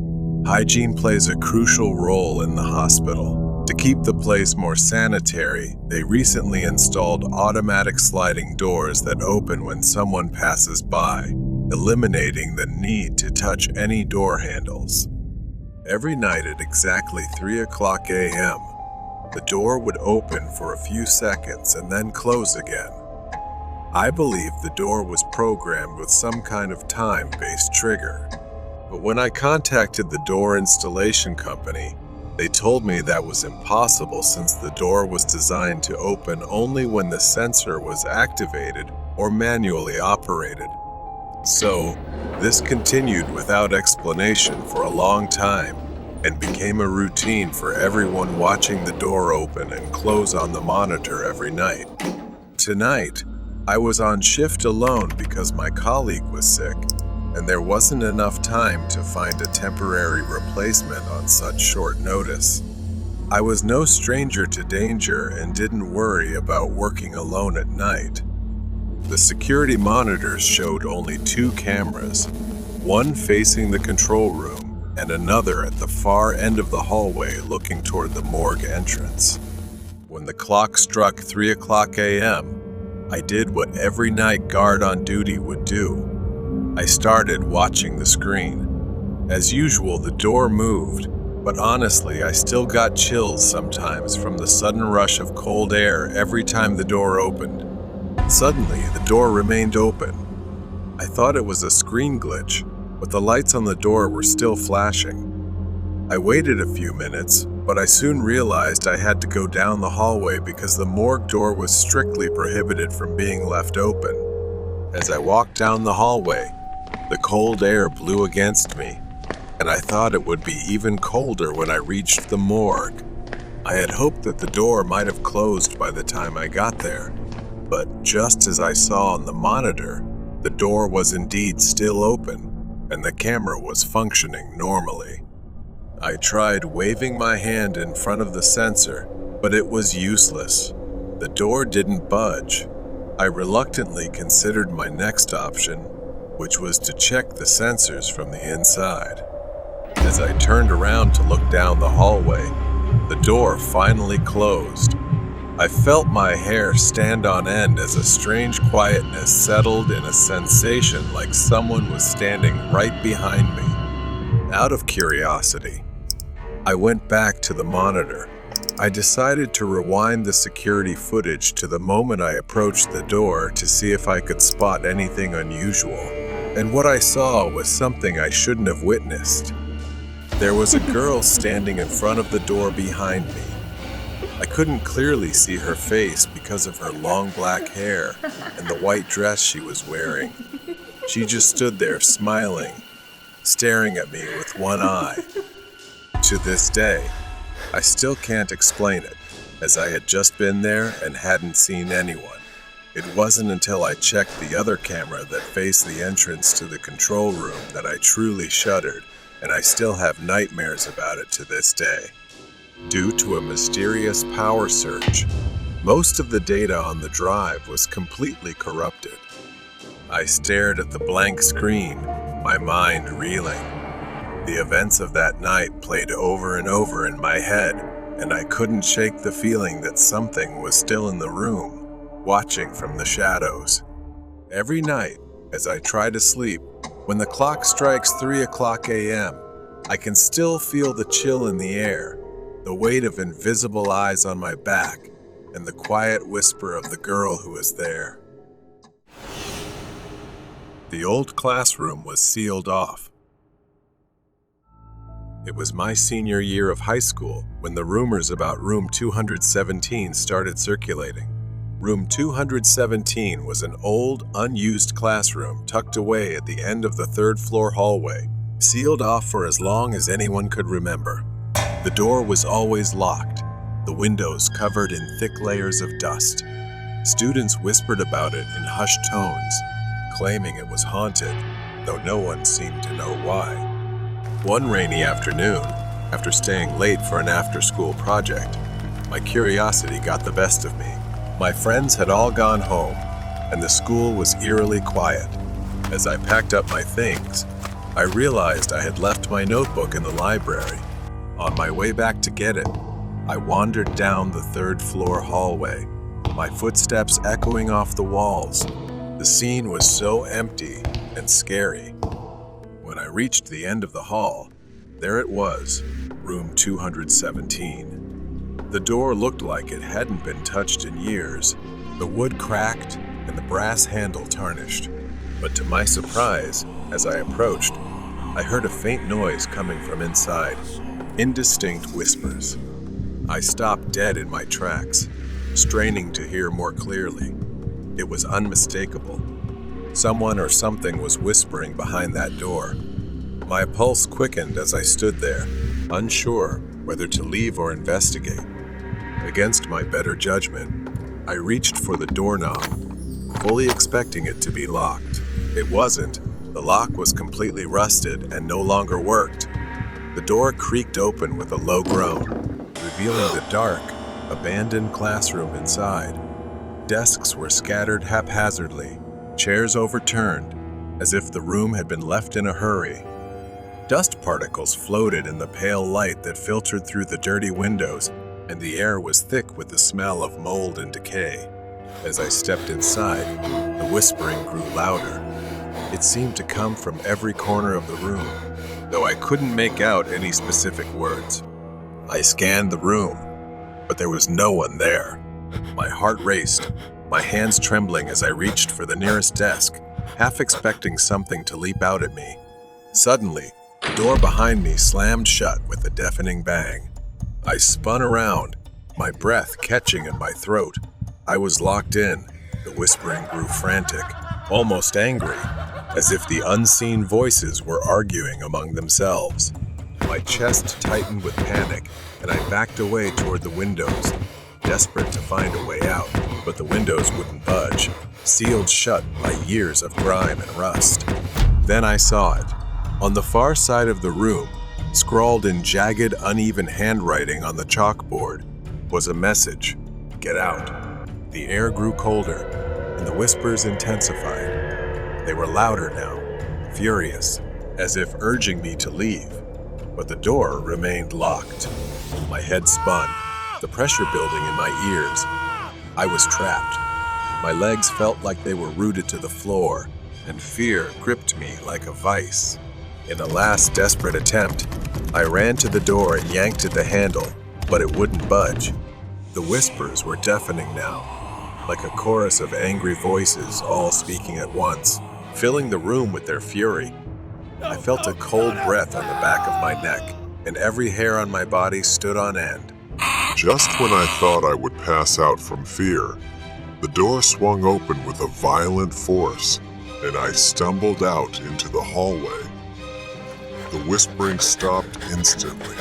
Hygiene plays a crucial role in the hospital. To keep the place more sanitary, they recently installed automatic sliding doors that open when someone passes by, eliminating the need to touch any door handles. Every night at exactly 3:00 a.m., the door would open for a few seconds and then close again. I believe the door was programmed with some kind of time-based trigger. But when I contacted the door installation company, they told me that was impossible since the door was designed to open only when the sensor was activated or manually operated. So, this continued without explanation for a long time and became a routine for everyone watching the door open and close on the monitor every night. Tonight, I was on shift alone because my colleague was sick, and there wasn't enough time to find a temporary replacement on such short notice. I was no stranger to danger and didn't worry about working alone at night. The security monitors showed only 2 cameras, one facing the control room and another at the far end of the hallway looking toward the morgue entrance. When the clock struck 3:00 a.m., I did what every night guard on duty would do. I started watching the screen. As usual, the door moved, but honestly, I still got chills sometimes from the sudden rush of cold air every time the door opened. Suddenly, the door remained open. I thought it was a screen glitch, but the lights on the door were still flashing. I waited a few minutes, but I soon realized I had to go down the hallway because the morgue door was strictly prohibited from being left open. As I walked down the hallway, the cold air blew against me, and I thought it would be even colder when I reached the morgue. I had hoped that the door might have closed by the time I got there, but just as I saw on the monitor, the door was indeed still open, and the camera was functioning normally. I tried waving my hand in front of the sensor, but it was useless. The door didn't budge. I reluctantly considered my next option, which was to check the sensors from the inside. As I turned around to look down the hallway, the door finally closed. I felt my hair stand on end as a strange quietness settled in a sensation like someone was standing right behind me. Out of curiosity, I went back to the monitor. I decided to rewind the security footage to the moment I approached the door to see if I could spot anything unusual. And what I saw was something I shouldn't have witnessed. There was a girl standing in front of the door behind me. I couldn't clearly see her face because of her long black hair and the white dress she was wearing. She just stood there smiling, staring at me with one eye. To this day, I still can't explain it, as I had just been there and hadn't seen anyone. It wasn't until I checked the other camera that faced the entrance to the control room that I truly shuddered, and I still have nightmares about it to this day. Due to a mysterious power surge, most of the data on the drive was completely corrupted. I stared at the blank screen, my mind reeling. The events of that night played over and over in my head, and I couldn't shake the feeling that something was still in the room, watching from the shadows. Every night, as I try to sleep, when the clock strikes 3:00 a.m., I can still feel the chill in the air, the weight of invisible eyes on my back, and the quiet whisper of the girl who was there. The old classroom was sealed off. It was my senior year of high school when the rumors about room 217 started circulating. Room 217 was an old, unused classroom tucked away at the end of the 3rd floor hallway, sealed off for as long as anyone could remember. The door was always locked, the windows covered in thick layers of dust. Students whispered about it in hushed tones, claiming it was haunted, though no one seemed to know why. One rainy afternoon, after staying late for an after-school project, my curiosity got the best of me. My friends had all gone home, and the school was eerily quiet. As I packed up my things, I realized I had left my notebook in the library. On my way back to get it, I wandered down the 3rd floor hallway, my footsteps echoing off the walls. The scene was so empty and scary. When I reached the end of the hall, there it was, room 217. The door looked like it hadn't been touched in years, the wood cracked and the brass handle tarnished. But to my surprise, as I approached, I heard a faint noise coming from inside, indistinct whispers. I stopped dead in my tracks, straining to hear more clearly. It was unmistakable. Someone or something was whispering behind that door. My pulse quickened as I stood there, unsure whether to leave or investigate. Against my better judgment, I reached for the doorknob, fully expecting it to be locked. It wasn't. The lock was completely rusted and no longer worked. The door creaked open with a low groan, revealing the dark, abandoned classroom inside. Desks were scattered haphazardly, chairs overturned, as if the room had been left in a hurry. Dust particles floated in the pale light that filtered through the dirty windows, and the air was thick with the smell of mold and decay. As I stepped inside, the whispering grew louder. It seemed to come from every corner of the room, though I couldn't make out any specific words. I scanned the room, but there was no one there. My heart raced, my hands trembling as I reached for the nearest desk, half expecting something to leap out at me. Suddenly, the door behind me slammed shut with a deafening bang. I spun around, my breath catching in my throat. I was locked in. The whispering grew frantic, almost angry, as if the unseen voices were arguing among themselves. My chest tightened with panic, and I backed away toward the windows, desperate to find a way out, but the windows wouldn't budge, sealed shut by years of grime and rust. Then I saw it. On the far side of the room, scrawled in jagged, uneven handwriting on the chalkboard, was a message: "Get out." The air grew colder, and the whispers intensified. They were louder now, furious, as if urging me to leave. But the door remained locked. My head spun, the pressure building in my ears. I was trapped. My legs felt like they were rooted to the floor, and fear gripped me like a vice. In a last desperate attempt, I ran to the door and yanked at the handle, but it wouldn't budge. The whispers were deafening now, like a chorus of angry voices all speaking at once, filling the room with their fury. I felt a cold breath on the back of my neck, and every hair on my body stood on end. Just when I thought I would pass out from fear, the door swung open with a violent force, and I stumbled out into the hallway. The whispering stopped instantly,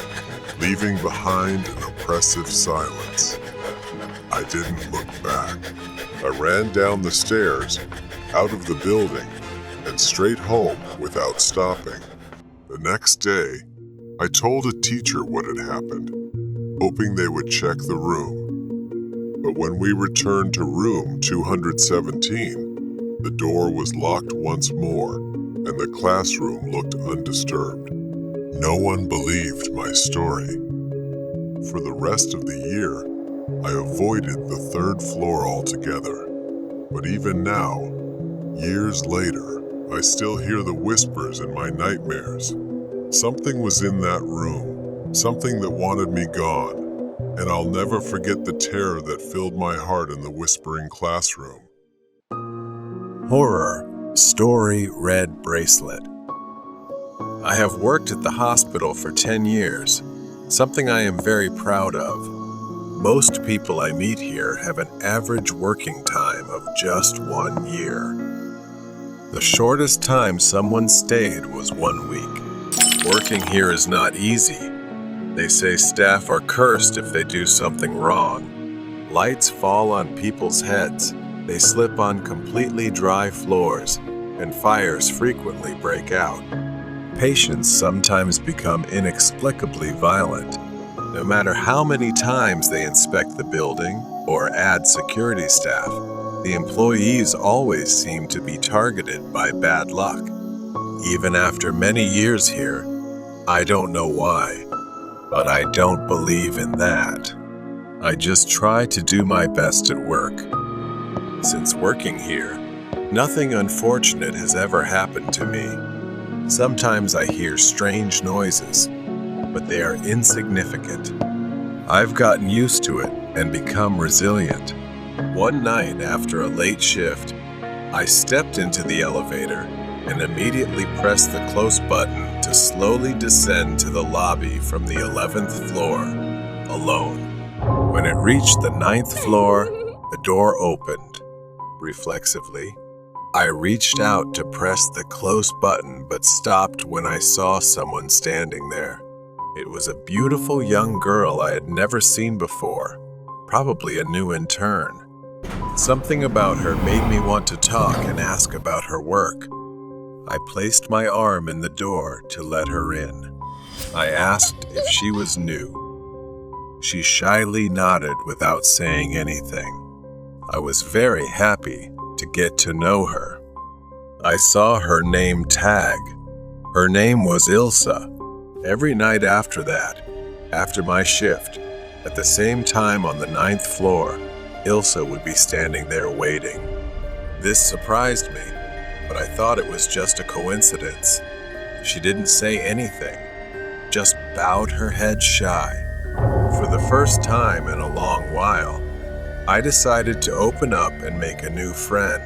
leaving behind an oppressive silence. I didn't look back. I ran down the stairs, out of the building, and straight home without stopping. The next day, I told a teacher what had happened, hoping they would check the room. But when we returned to room 217, the door was locked once more, and the classroom looked undisturbed. No one believed my story. For the rest of the year, I avoided the third floor altogether. But even now, years later, I still hear the whispers in my nightmares. Something was in that room, something that wanted me gone, and I'll never forget the terror that filled my heart in the whispering classroom. Horror Story Red Bracelet. I have worked at the hospital for 10 years, something I am very proud of. Most people I meet here have an average working time of just 1 year. The shortest time someone stayed was 1 week. Working here is not easy. They say staff are cursed if they do something wrong. Lights fall on people's heads, they slip on completely dry floors, and fires frequently break out. Patients sometimes become inexplicably violent. No matter how many times they inspect the building or add security staff, the employees always seem to be targeted by bad luck. Even after many years here, I don't know why, but I don't believe in that. I just try to do my best at work. Since working here, nothing unfortunate has ever happened to me. Sometimes I hear strange noises, but they are insignificant. I've gotten used to it and become resilient. One night after a late shift, I stepped into the elevator and immediately pressed the close button to slowly descend to the lobby from the 11th floor, alone. When it reached the 9th floor, the door opened. Reflexively, I reached out to press the close button but stopped when I saw someone standing there. It was a beautiful young girl I had never seen before, probably a new intern. Something about her made me want to talk and ask about her work. I placed my arm in the door to let her in. I asked if she was new. She shyly nodded without saying anything. I was very happy to get to know her. I saw her name tag. Her name was Ilsa. Every night after that, after my shift, at the same time on the 9th floor, Ilsa would be standing there waiting. This surprised me, but I thought it was just a coincidence. She didn't say anything, just bowed her head shy. For the first time in a long while, I decided to open up and make a new friend.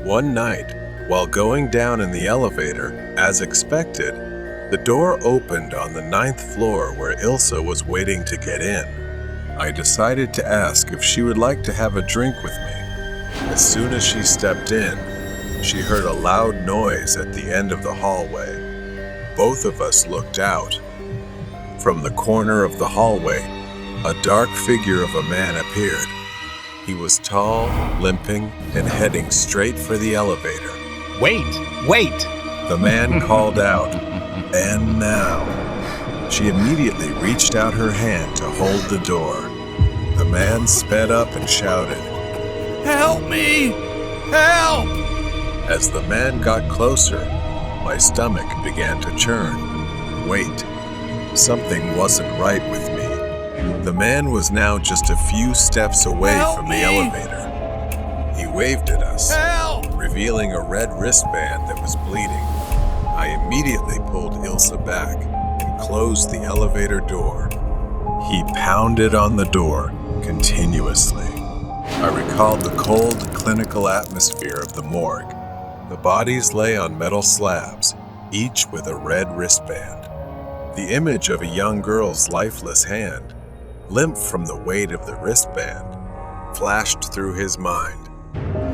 One night, while going down in the elevator, as expected, the door opened on the 9th floor where Ilsa was waiting to get in. I decided to ask if she would like to have a drink with me. As soon as she stepped in, she heard a loud noise at the end of the hallway. Both of us looked out. From the corner of the hallway, a dark figure of a man appeared. He was tall, limping, and heading straight for the elevator. Wait! The man called out, "And now." She immediately reached out her hand to hold the door. The man sped up and shouted, "Help me! Help!" As the man got closer, my stomach began to churn. Wait, something wasn't right with me. The man was now just a few steps away from the elevator. He waved at us, revealing a red wristband that was bleeding. I immediately pulled Ilsa back and closed the elevator door. He pounded on the door continuously. I recalled the cold, clinical atmosphere of the morgue. The bodies lay on metal slabs, each with a red wristband. The image of a young girl's lifeless hand, limp from the weight of the wristband, flashed through his mind.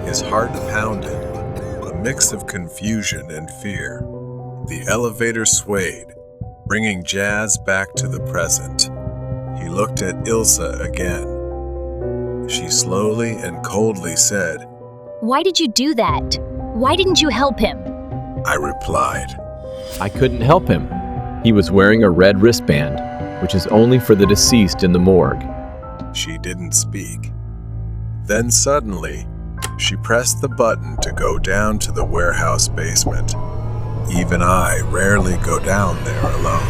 His heart pounded, a mix of confusion and fear. The elevator swayed, bringing Jazz back to the present. He looked at Ilsa again. She slowly and coldly said, Why did you do that? Why didn't you help him? I replied, I couldn't help him. He was wearing a red wristband, which is only for the deceased in the morgue. She didn't speak. Then suddenly, she pressed the button to go down to the warehouse basement. Even I rarely go down there alone.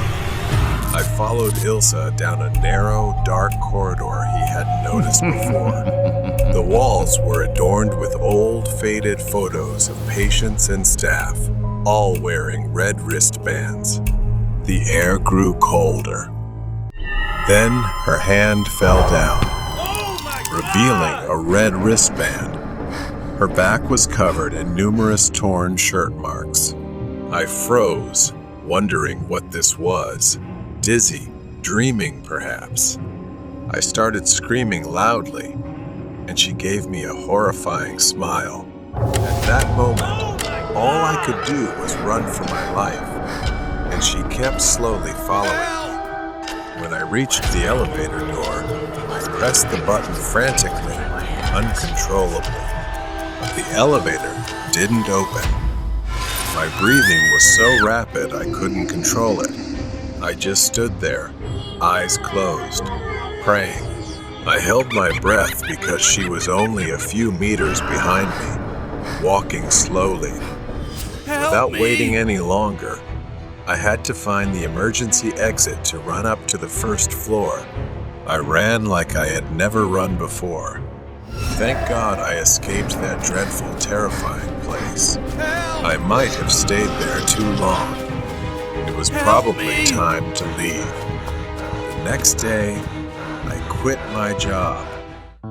I followed Ilsa down a narrow, dark corridor he hadn't noticed before. The walls were adorned with old, faded photos of patients and staff, all wearing red wristbands. The air grew colder. Then her hand fell down, revealing a red wristband. Her back was covered in numerous torn shirt marks. I froze, wondering what this was. Dizzy, dreaming perhaps. I started screaming loudly, and she gave me a horrifying smile. At that moment, all I could do was run for my life, and she kept slowly following me. When I reached the elevator door, I pressed the button frantically, uncontrollably. But the elevator didn't open. My breathing was so rapid I couldn't control it. I just stood there, eyes closed, praying. I held my breath because she was only a few meters behind me, walking slowly. Without waiting any longer, I had to find the emergency exit to run up to the first floor. I ran like I had never run before. Thank God I escaped that dreadful, terrifying place. I might have stayed there too long. It was probably time to leave. The next day, I quit my job.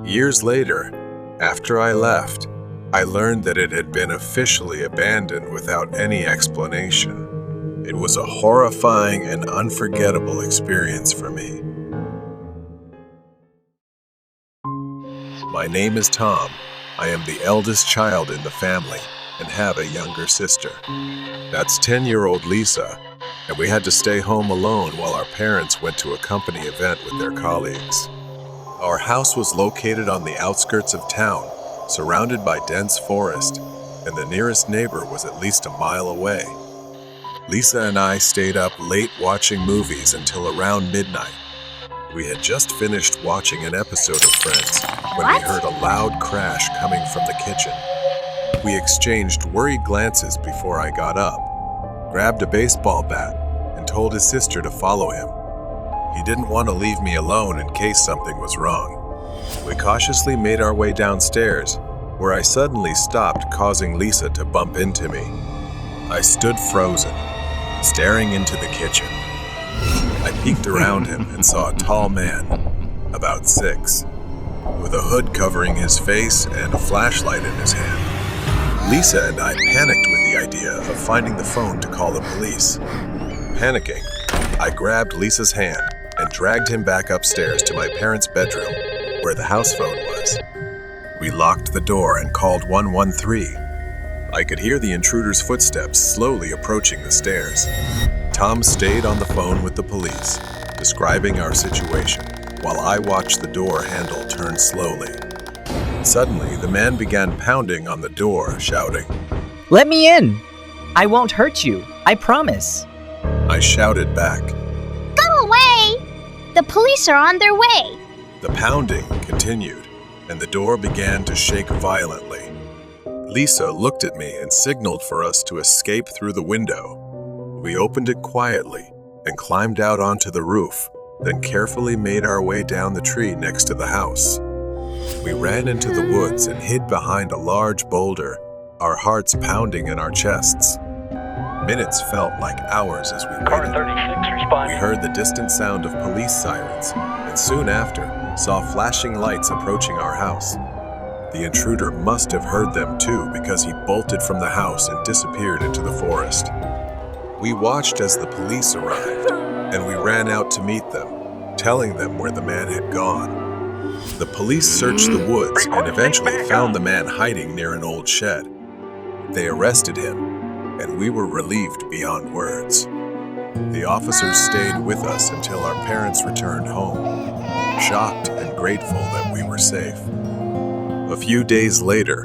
Years later, after I left, I learned that it had been officially abandoned without any explanation. It was a horrifying and unforgettable experience for me. My name is Tom. I am the eldest child in the family and have a younger sister. That's 10-year-old Lisa, and we had to stay home alone while our parents went to a company event with their colleagues. Our house was located on the outskirts of town, surrounded by dense forest, and the nearest neighbor was at least a mile away. Lisa and I stayed up late watching movies until around midnight. We had just finished watching an episode of Friends when we heard a loud crash coming from the kitchen. We exchanged worried glances before I got up, grabbed a baseball bat, and told his sister to follow him. He didn't want to leave me alone in case something was wrong. We cautiously made our way downstairs, where I suddenly stopped, causing Lisa to bump into me. I stood frozen, staring into the kitchen. I peeked around him and saw a tall man, about 6, with a hood covering his face and a flashlight in his hand. Lisa and I panicked with the idea of finding the phone to call the police. Panicking, I grabbed Lisa's hand and dragged him back upstairs to my parents' bedroom, where the house phone was. We locked the door and called 113. I could hear the intruder's footsteps slowly approaching the stairs. Tom stayed on the phone with the police, describing our situation, while I watched the door handle turn slowly. Suddenly, the man began pounding on the door, shouting, "Let me in! I won't hurt you, I promise." I shouted back. Go away! The police are on their way. The pounding continued, and the door began to shake violently. Lisa looked at me and signaled for us to escape through the window. We opened it quietly and climbed out onto the roof, then carefully made our way down the tree next to the house. We ran into the woods and hid behind a large boulder, our hearts pounding in our chests. Minutes felt like hours as we waited. We heard the distant sound of police sirens, and soon after, saw flashing lights approaching our house. The intruder must have heard them too, because he bolted from the house and disappeared into the forest. We watched as the police arrived, and we ran out to meet them, telling them where the man had gone. The police searched the woods and eventually found the man hiding near an old shed. They arrested him, and we were relieved beyond words. The officers stayed with us until our parents returned home, shocked and grateful that we were safe. A few days later,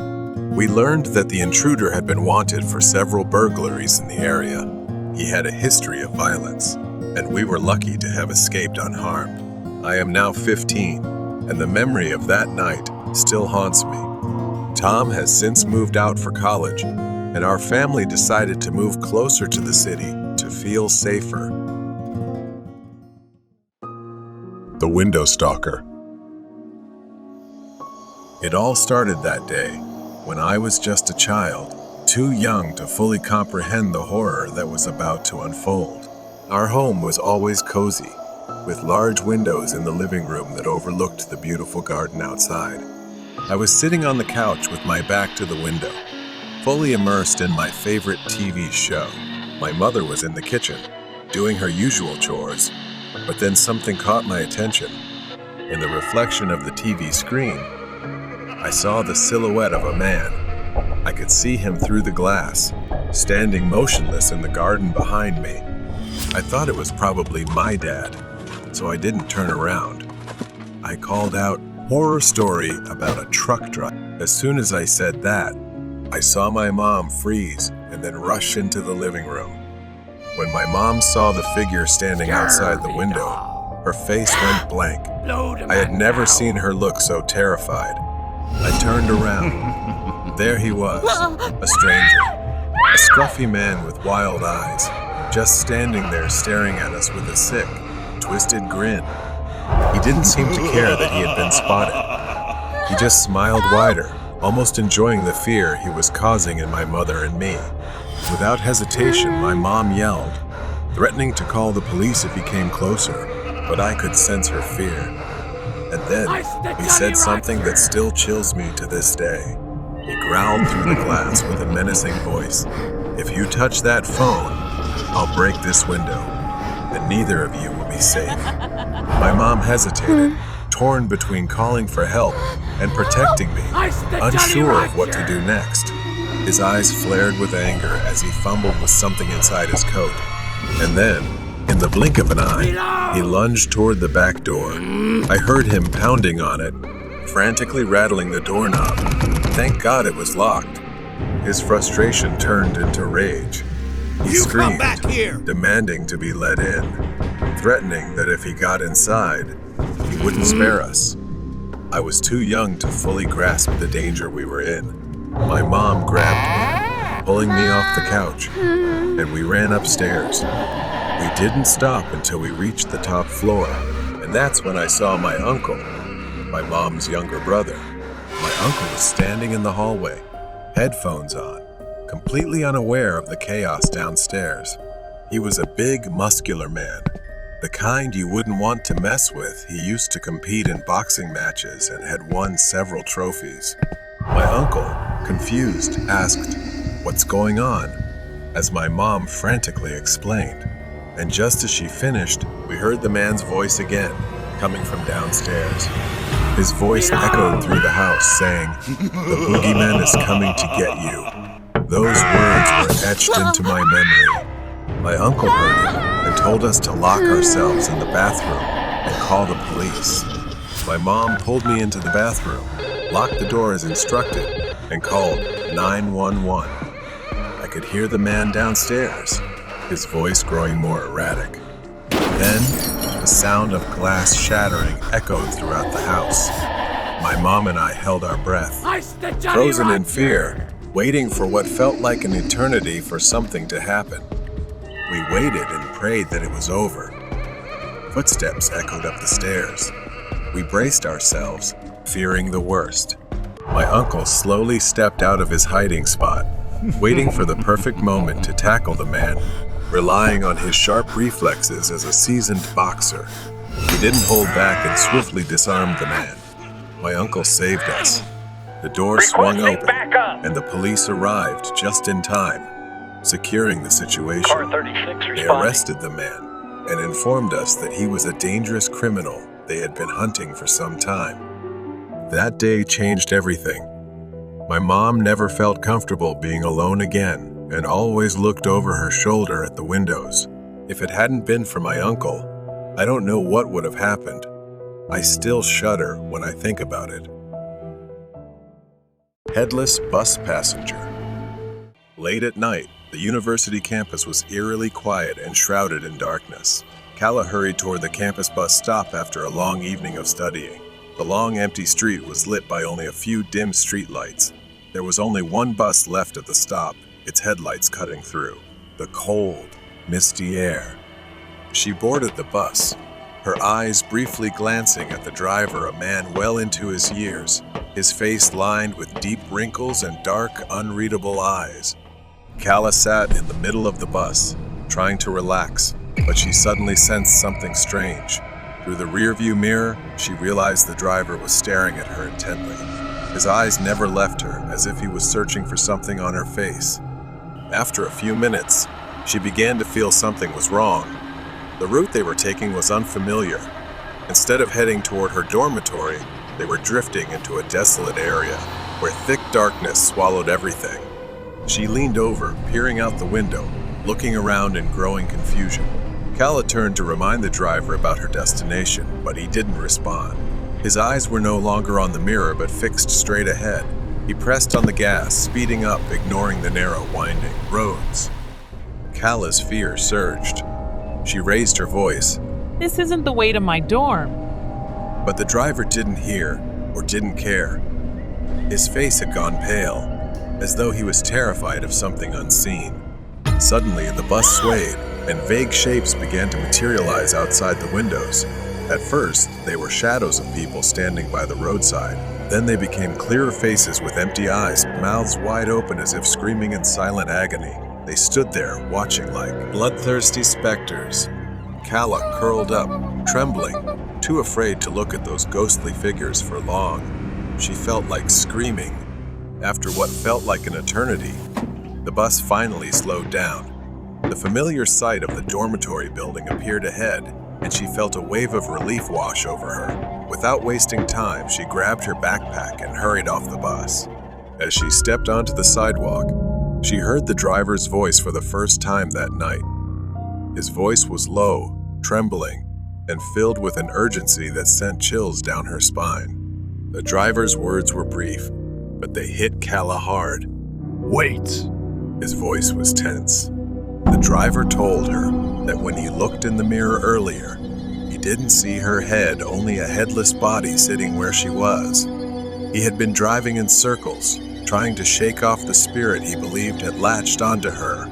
we learned that the intruder had been wanted for several burglaries in the area. He had a history of violence, and we were lucky to have escaped unharmed. I am now 15, and the memory of that night still haunts me. Tom has since moved out for college, and our family decided to move closer to the city to feel safer. The Window Stalker. It all started that day when I was just a child, too young to fully comprehend the horror that was about to unfold. Our home was always cozy, with large windows in the living room that overlooked the beautiful garden outside. I was sitting on the couch with my back to the window, fully immersed in my favorite TV show. My mother was in the kitchen, doing her usual chores, but then something caught my attention. In the reflection of the TV screen, I saw the silhouette of a man. I could see him through the glass, standing motionless in the garden behind me. I thought it was probably my dad, so I didn't turn around. I called out, "Horror story about a truck driver." As soon as I said that, I saw my mom freeze and then rush into the living room. When my mom saw the figure standing outside the window, her face went blank. I had never seen her look so terrified. I turned around. There he was, a stranger, a scruffy man with wild eyes, just standing there staring at us with a sick, twisted grin. He didn't seem to care that he had been spotted. He just smiled wider, almost enjoying the fear he was causing in my mother and me. Without hesitation, my mom yelled, threatening to call the police if he came closer, but I could sense her fear. And then, he said something that still chills me to this day. He growled through the glass with a menacing voice, "If you touch that phone, I'll break this window, and neither of you will be safe." My mom hesitated, torn between calling for help and protecting me, unsure of what to do next. His eyes flared with anger as he fumbled with something inside his coat. And then, in the blink of an eye, he lunged toward the back door. I heard him pounding on it, frantically rattling the doorknob. Thank God it was locked. His frustration turned into rage. He screamed, demanding to be let in, threatening that if he got inside, he wouldn't spare us. I was too young to fully grasp the danger we were in. My mom grabbed me, pulling me off the couch, and we ran upstairs. We didn't stop until we reached the top floor, and that's when I saw my uncle, my mom's younger brother. My uncle was standing in the hallway, headphones on, completely unaware of the chaos downstairs. He was a big, muscular man, the kind you wouldn't want to mess with. He used to compete in boxing matches and had won several trophies. My uncle, confused, asked, "What's going on?" as my mom frantically explained. And just as she finished, we heard the man's voice again, coming from downstairs. His voice echoed through the house, saying, "The boogeyman is coming to get you." Those words were etched into my memory. My uncle heard it and told us to lock ourselves in the bathroom and call the police. My mom pulled me into the bathroom, locked the door as instructed, and called 911. I could hear the man downstairs, his voice growing more erratic. Then, the sound of glass shattering echoed throughout the house. My mom and I held our breath, frozen in fear, waiting for what felt like an eternity for something to happen. We waited and prayed that it was over. Footsteps echoed up the stairs. We braced ourselves, fearing the worst. My uncle slowly stepped out of his hiding spot, waiting for the perfect moment to tackle the man, relying on his sharp reflexes as a seasoned boxer. He didn't hold back and swiftly disarmed the man. My uncle saved us. The door swung open, and the police arrived just in time, securing the situation. They arrested the man and informed us that he was a dangerous criminal they had been hunting for some time. That day changed everything. My mom never felt comfortable being alone again and always looked over her shoulder at the windows. If it hadn't been for my uncle, I don't know what would have happened. I still shudder when I think about it. Headless bus passenger. Late at night, the university campus was eerily quiet and shrouded in darkness. Kala hurried toward the campus bus stop after a long evening of studying. The long, empty street was lit by only a few dim streetlights. There was only one bus left at the stop, its headlights cutting through the cold, misty air. She boarded the bus, her eyes briefly glancing at the driver, a man well into his years, his face lined with deep wrinkles and dark, unreadable eyes. Kala sat in the middle of the bus, trying to relax, but she suddenly sensed something strange. Through the rearview mirror, she realized the driver was staring at her intently. His eyes never left her, as if he was searching for something on her face. After a few minutes, she began to feel something was wrong. The route they were taking was unfamiliar. Instead of heading toward her dormitory, they were drifting into a desolate area where thick darkness swallowed everything. She leaned over, peering out the window, looking around in growing confusion. Kala turned to remind the driver about her destination, but he didn't respond. His eyes were no longer on the mirror, but fixed straight ahead. He pressed on the gas, speeding up, ignoring the narrow, winding roads. Kala's fear surged. She raised her voice. "This isn't the way to my dorm." But the driver didn't hear or didn't care. His face had gone pale, as though he was terrified of something unseen. Suddenly, the bus swayed, and vague shapes began to materialize outside the windows. At first, they were shadows of people standing by the roadside. Then they became clearer faces with empty eyes, mouths wide open as if screaming in silent agony. They stood there, watching like bloodthirsty specters. Kala curled up, trembling, too afraid to look at those ghostly figures for long. She felt like screaming. After what felt like an eternity, the bus finally slowed down. The familiar sight of the dormitory building appeared ahead, and she felt a wave of relief wash over her. Without wasting time, she grabbed her backpack and hurried off the bus. As she stepped onto the sidewalk, she heard the driver's voice for the first time that night. His voice was low, trembling, and filled with an urgency that sent chills down her spine. The driver's words were brief, but they hit Kala hard. Wait! His voice was tense. The driver told her that when he looked in the mirror earlier, he didn't see her head, only a headless body sitting where she was. He had been driving in circles, trying to shake off the spirit he believed had latched onto her.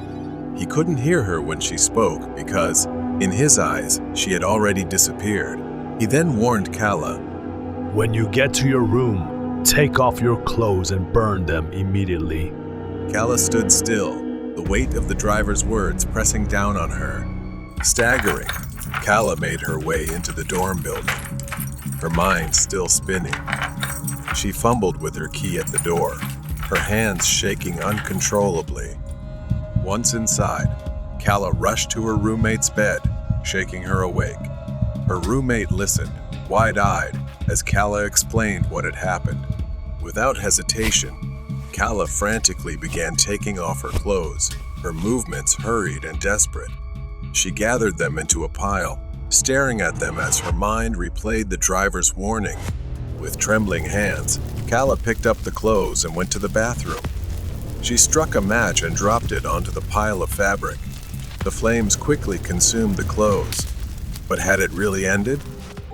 He couldn't hear her when she spoke because, in his eyes, she had already disappeared. He then warned Kala, "When you get to your room, take off your clothes and burn them immediately." Kala stood still, the weight of the driver's words pressing down on her. Staggering, Kala made her way into the dorm building, her mind still spinning. She fumbled with her key at the door, her hands shaking uncontrollably. Once inside, Kala rushed to her roommate's bed, shaking her awake. Her roommate listened, wide-eyed, as Kala explained what had happened. Without hesitation, Kala frantically began taking off her clothes, her movements hurried and desperate. She gathered them into a pile, staring at them as her mind replayed the driver's warning. With trembling hands, Kala picked up the clothes and went to the bathroom. She struck a match and dropped it onto the pile of fabric. The flames quickly consumed the clothes. But had it really ended?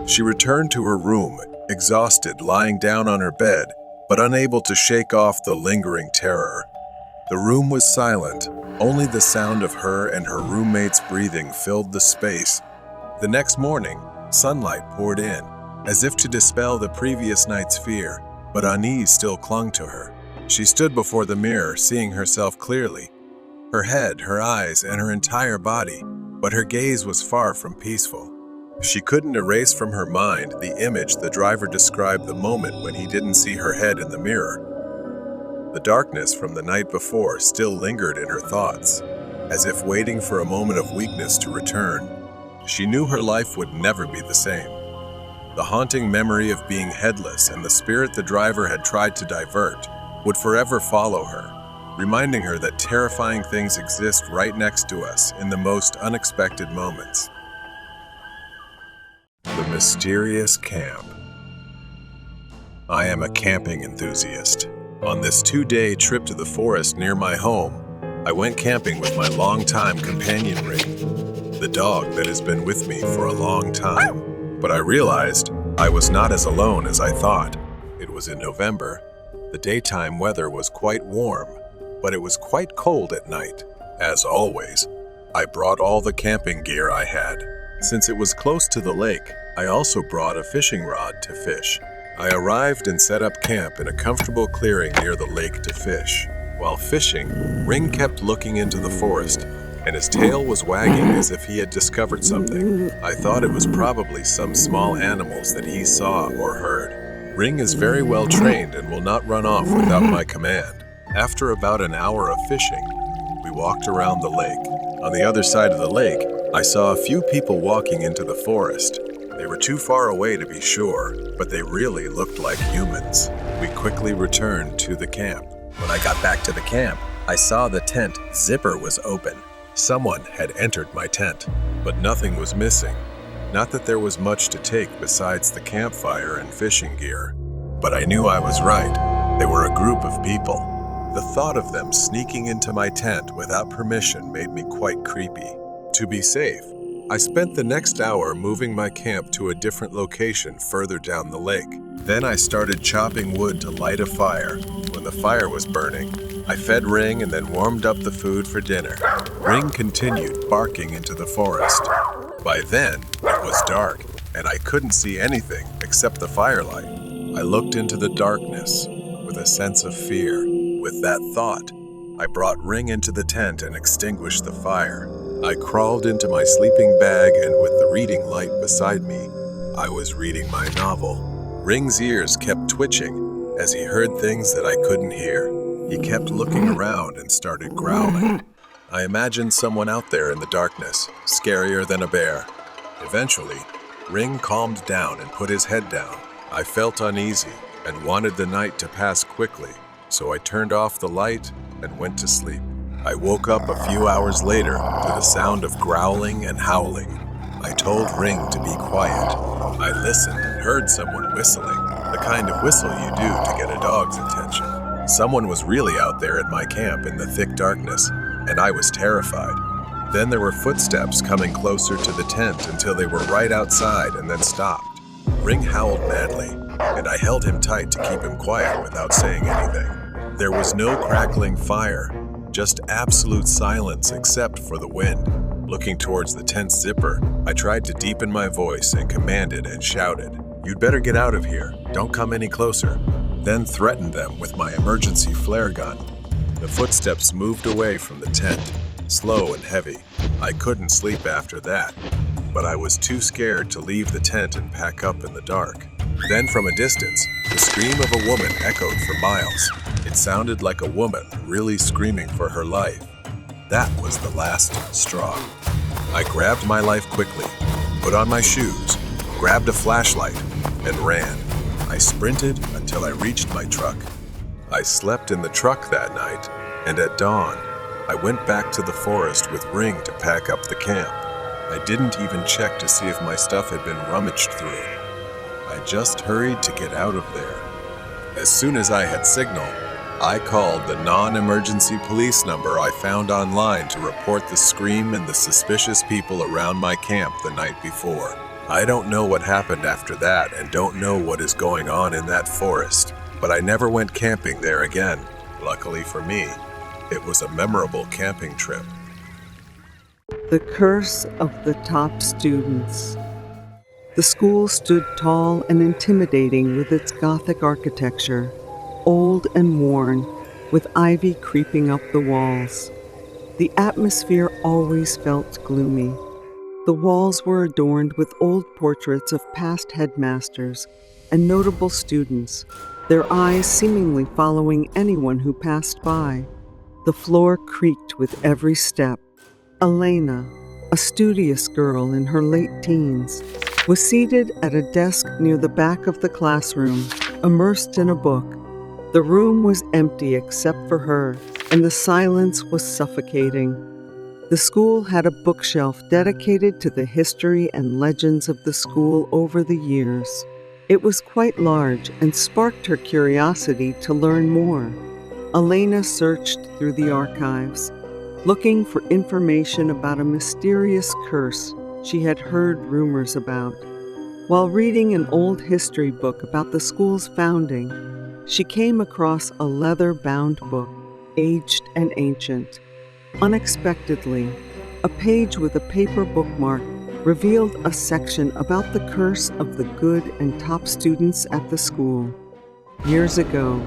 She returned to her room, exhausted, lying down on her bed, but unable to shake off the lingering terror. The room was silent. Only the sound of her and her roommate's breathing filled the space. The next morning, sunlight poured in, as if to dispel the previous night's fear, but unease still clung to her. She stood before the mirror, seeing herself clearly. Her head, her eyes, and her entire body, but her gaze was far from peaceful. She couldn't erase from her mind the image the driver described the moment when he didn't see her head in the mirror. The darkness from the night before still lingered in her thoughts, as if waiting for a moment of weakness to return. She knew her life would never be the same. The haunting memory of being headless and the spirit the driver had tried to divert would forever follow her, reminding her that terrifying things exist right next to us in the most unexpected moments. The mysterious camp. I am a camping enthusiast. On this 2-day trip to the forest near my home, I went camping with my longtime companion Ring, the dog that has been with me for a long time. But I realized I was not as alone as I thought. It was in November. The daytime weather was quite warm, but it was quite cold at night. As always, I brought all the camping gear I had. Since it was close to the lake, I also brought a fishing rod to fish. I arrived and set up camp in a comfortable clearing near the lake to fish. While fishing, Ring kept looking into the forest, and his tail was wagging as if he had discovered something. I thought it was probably some small animals that he saw or heard. Ring is very well trained and will not run off without my command. After about an hour of fishing, we walked around the lake. On the other side of the lake, I saw a few people walking into the forest. They were too far away to be sure, but they really looked like humans. We quickly returned to the camp. When I got back to the camp, I saw the tent zipper was open. Someone had entered my tent, but nothing was missing. Not that there was much to take besides the campfire and fishing gear. But I knew I was right. They were a group of people. The thought of them sneaking into my tent without permission made me quite creepy. To be safe, I spent the next hour moving my camp to a different location further down the lake. Then I started chopping wood to light a fire. When the fire was burning, I fed Ring and then warmed up the food for dinner. Ring continued barking into the forest. By then, it was dark, and I couldn't see anything except the firelight. I looked into the darkness with a sense of fear. With that thought, I brought Ring into the tent and extinguished the fire. I crawled into my sleeping bag, and with the reading light beside me, I was reading my novel. Ring's ears kept twitching as he heard things that I couldn't hear. He kept looking around and started growling. I imagined someone out there in the darkness, scarier than a bear. Eventually, Ring calmed down and put his head down. I felt uneasy and wanted the night to pass quickly, so I turned off the light and went to sleep. I woke up a few hours later to the sound of growling and howling. I told Ring to be quiet. I listened and heard someone whistling, the kind of whistle you do to get a dog's attention. Someone was really out there at my camp in the thick darkness, and I was terrified. Then there were footsteps coming closer to the tent until they were right outside and then stopped. Ring howled madly, and I held him tight to keep him quiet without saying anything. There was no crackling fire, just absolute silence except for the wind. Looking towards the tent's zipper, I tried to deepen my voice and commanded and shouted, "You'd better get out of here, don't come any closer," then threatened them with my emergency flare gun. The footsteps moved away from the tent, slow and heavy. I couldn't sleep after that, but I was too scared to leave the tent and pack up in the dark. Then from a distance, the scream of a woman echoed for miles. It sounded like a woman really screaming for her life. That was the last straw. I grabbed my life quickly, put on my shoes, grabbed a flashlight, and ran. I sprinted until I reached my truck. I slept in the truck that night, and at dawn, I went back to the forest with Ring to pack up the camp. I didn't even check to see if my stuff had been rummaged through. I just hurried to get out of there. As soon as I had signal, I called the non-emergency police number I found online to report the scream and the suspicious people around my camp the night before. I don't know what happened after that and don't know what is going on in that forest, but I never went camping there again. Luckily for me, it was a memorable camping trip. The curse of the top students. The school stood tall and intimidating with its Gothic architecture, old and worn, with ivy creeping up the walls. The atmosphere always felt gloomy. The walls were adorned with old portraits of past headmasters and notable students, their eyes seemingly following anyone who passed by. The floor creaked with every step. Elena, a studious girl in her late teens, was seated at a desk near the back of the classroom, immersed in a book. The room was empty except for her, and the silence was suffocating. The school had a bookshelf dedicated to the history and legends of the school over the years. It was quite large and sparked her curiosity to learn more. Elena searched through the archives, looking for information about a mysterious curse she had heard rumors about. While reading an old history book about the school's founding, she came across a leather-bound book, aged and ancient. Unexpectedly, a page with a paper bookmark revealed a section about the curse of the good and top students at the school. Years ago,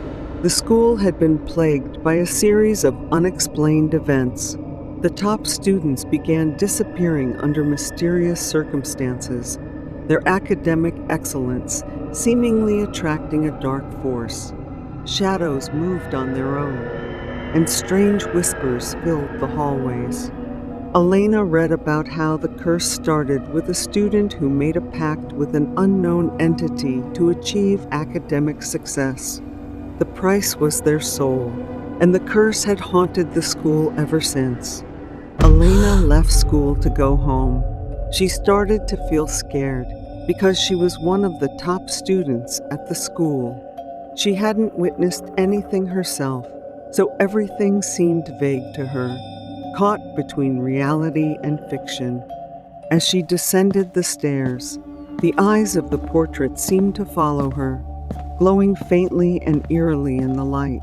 the school had been plagued by a series of unexplained events. The top students began disappearing under mysterious circumstances, their academic excellence seemingly attracting a dark force. Shadows moved on their own, and strange whispers filled the hallways. Elena read about how the curse started with a student who made a pact with an unknown entity to achieve academic success. The price was their soul, and the curse had haunted the school ever since. Elena left school to go home. She started to feel scared because she was one of the top students at the school. She hadn't witnessed anything herself, so everything seemed vague to her, caught between reality and fiction. As she descended the stairs, the eyes of the portrait seemed to follow her, glowing faintly and eerily in the light.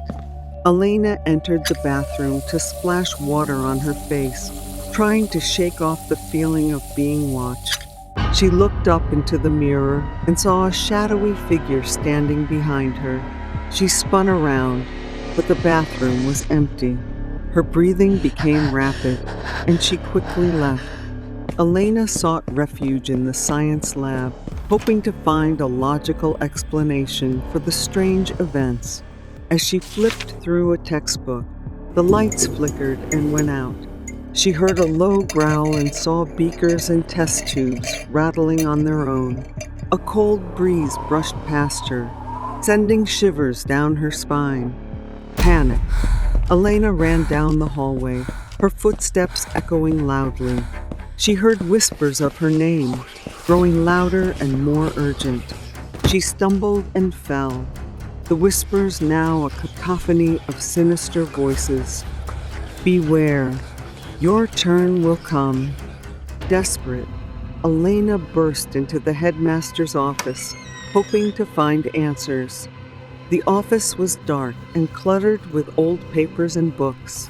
Elena entered the bathroom to splash water on her face, trying to shake off the feeling of being watched. She looked up into the mirror and saw a shadowy figure standing behind her. She spun around, but the bathroom was empty. Her breathing became rapid, and she quickly left. Elena sought refuge in the science lab, hoping to find a logical explanation for the strange events. As she flipped through a textbook, the lights flickered and went out. She heard a low growl and saw beakers and test tubes rattling on their own. A cold breeze brushed past her, sending shivers down her spine. Panic. Elena ran down the hallway, her footsteps echoing loudly. She heard whispers of her name, growing louder and more urgent. She stumbled and fell. the whispers now a cacophony of sinister voices. Beware, your turn will come. Desperate, Elena burst into the headmaster's office, hoping to find answers. The office was dark and cluttered with old papers and books.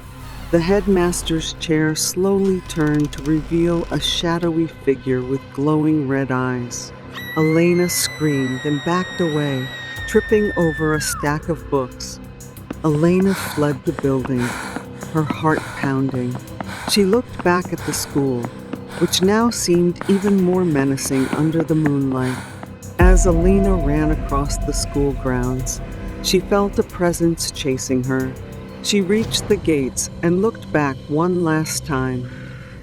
The headmaster's chair slowly turned to reveal a shadowy figure with glowing red eyes. Elena screamed and backed away, tripping over a stack of books. Elena fled the building, her heart pounding. She looked back at the school, which now seemed even more menacing under the moonlight. As Elena ran across the school grounds, she felt a presence chasing her. She reached the gates and looked back one last time.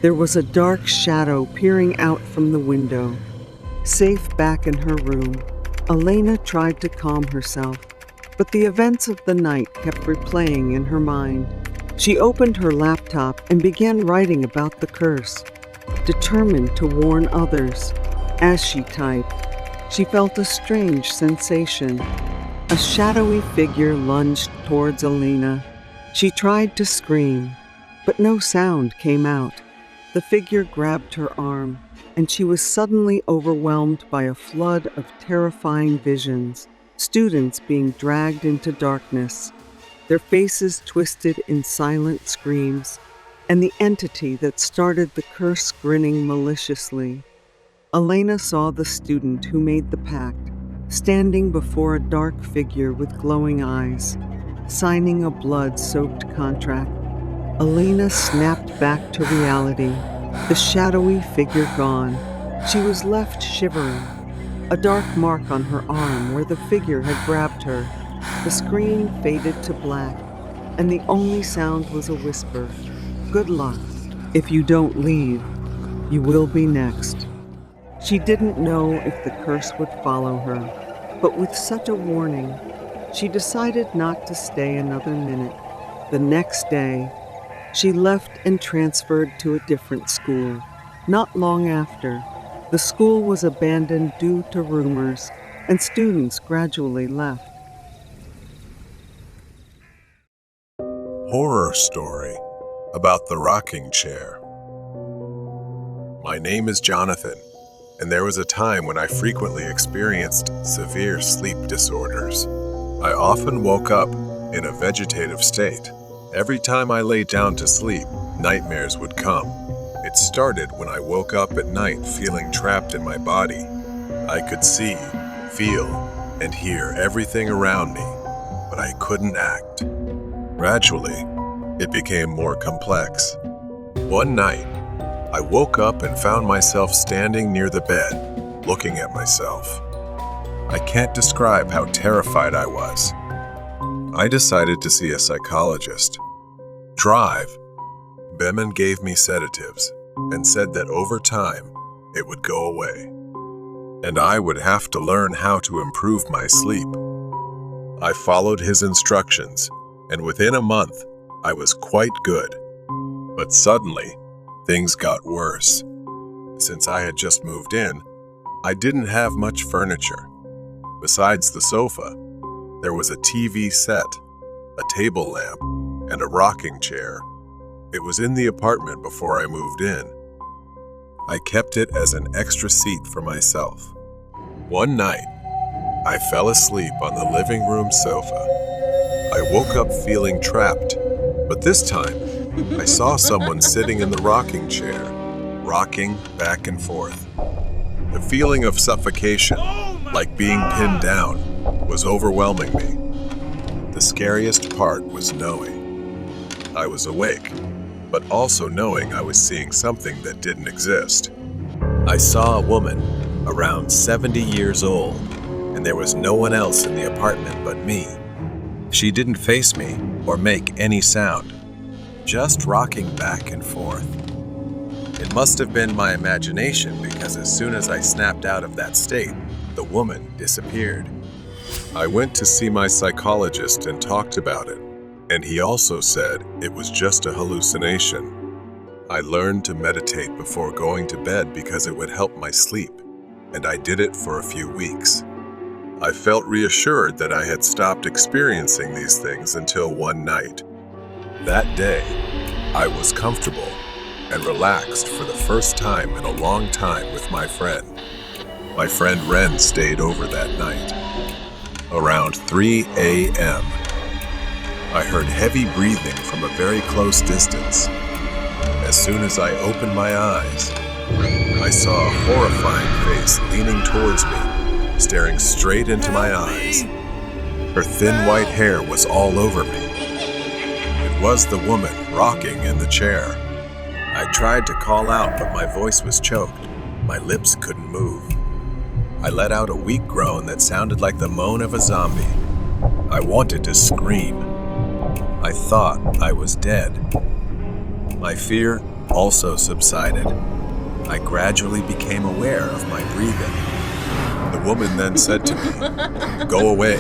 There was a dark shadow peering out from the window. Safe back in her room, Elena tried to calm herself, but the events of the night kept replaying in her mind. She opened her laptop and began writing about the curse, determined to warn others. As she typed, she felt a strange sensation. A shadowy figure lunged towards Elena. She tried to scream, but no sound came out. The figure grabbed her arm, and she was suddenly overwhelmed by a flood of terrifying visions. Students being dragged into darkness, their faces twisted in silent screams, and the entity that started the curse grinning maliciously. Elena saw the student who made the pact, standing before a dark figure with glowing eyes, signing a blood-soaked contract. Elena snapped back to reality, the shadowy figure gone. She was left shivering, a dark mark on her arm where the figure had grabbed her. The screen faded to black, and the only sound was a whisper. Good luck. If you don't leave, you will be next. She didn't know if the curse would follow her, but with such a warning, she decided not to stay another minute. The next day, she left and transferred to a different school. Not long after, the school was abandoned due to rumors, and students gradually left. Horror story about the rocking chair. My name is Jonathan, and there was a time when I frequently experienced severe sleep disorders. I often woke up in a vegetative state. Every time I lay down to sleep, nightmares would come. It started when I woke up at night feeling trapped in my body. I could see, feel, and hear everything around me, but I couldn't act. Gradually, it became more complex. One night, I woke up and found myself standing near the bed, looking at myself. I can't describe how terrified I was. I decided to see a psychologist. Drive. Beman gave me sedatives and said that over time, it would go away. And I would have to learn how to improve my sleep. I followed his instructions, and within a month, I was quite good. But suddenly, things got worse. Since I had just moved in, I didn't have much furniture. Besides the sofa, there was a TV set, a table lamp, and a rocking chair. It was in the apartment before I moved in. I kept it as an extra seat for myself. One night, I fell asleep on the living room sofa. I woke up feeling trapped, but this time, I saw someone sitting in the rocking chair, rocking back and forth. The feeling of suffocation, like being pinned down, was overwhelming me. The scariest part was knowing I was awake, but also knowing I was seeing something that didn't exist. I saw a woman around 70 years old, and there was no one else in the apartment but me. She didn't face me or make any sound, just rocking back and forth. It must have been my imagination because as soon as I snapped out of that state, the woman disappeared. I went to see my psychologist and talked about it, and he also said it was just a hallucination. I learned to meditate before going to bed because it would help my sleep, and I did it for a few weeks. I felt reassured that I had stopped experiencing these things until one night. That day, I was comfortable and relaxed for the first time in a long time with my friend. My friend Ren stayed over that night. Around 3 a.m., I heard heavy breathing from a very close distance. As soon as I opened my eyes, I saw a horrifying face leaning towards me, staring straight into my eyes. Her thin white hair was all over me. It was the woman rocking in the chair. I tried to call out, but my voice was choked. My lips couldn't move. I let out a weak groan that sounded like the moan of a zombie. I wanted to scream. I thought I was dead. My fear also subsided. I gradually became aware of my breathing. The woman then said to me, "Go away,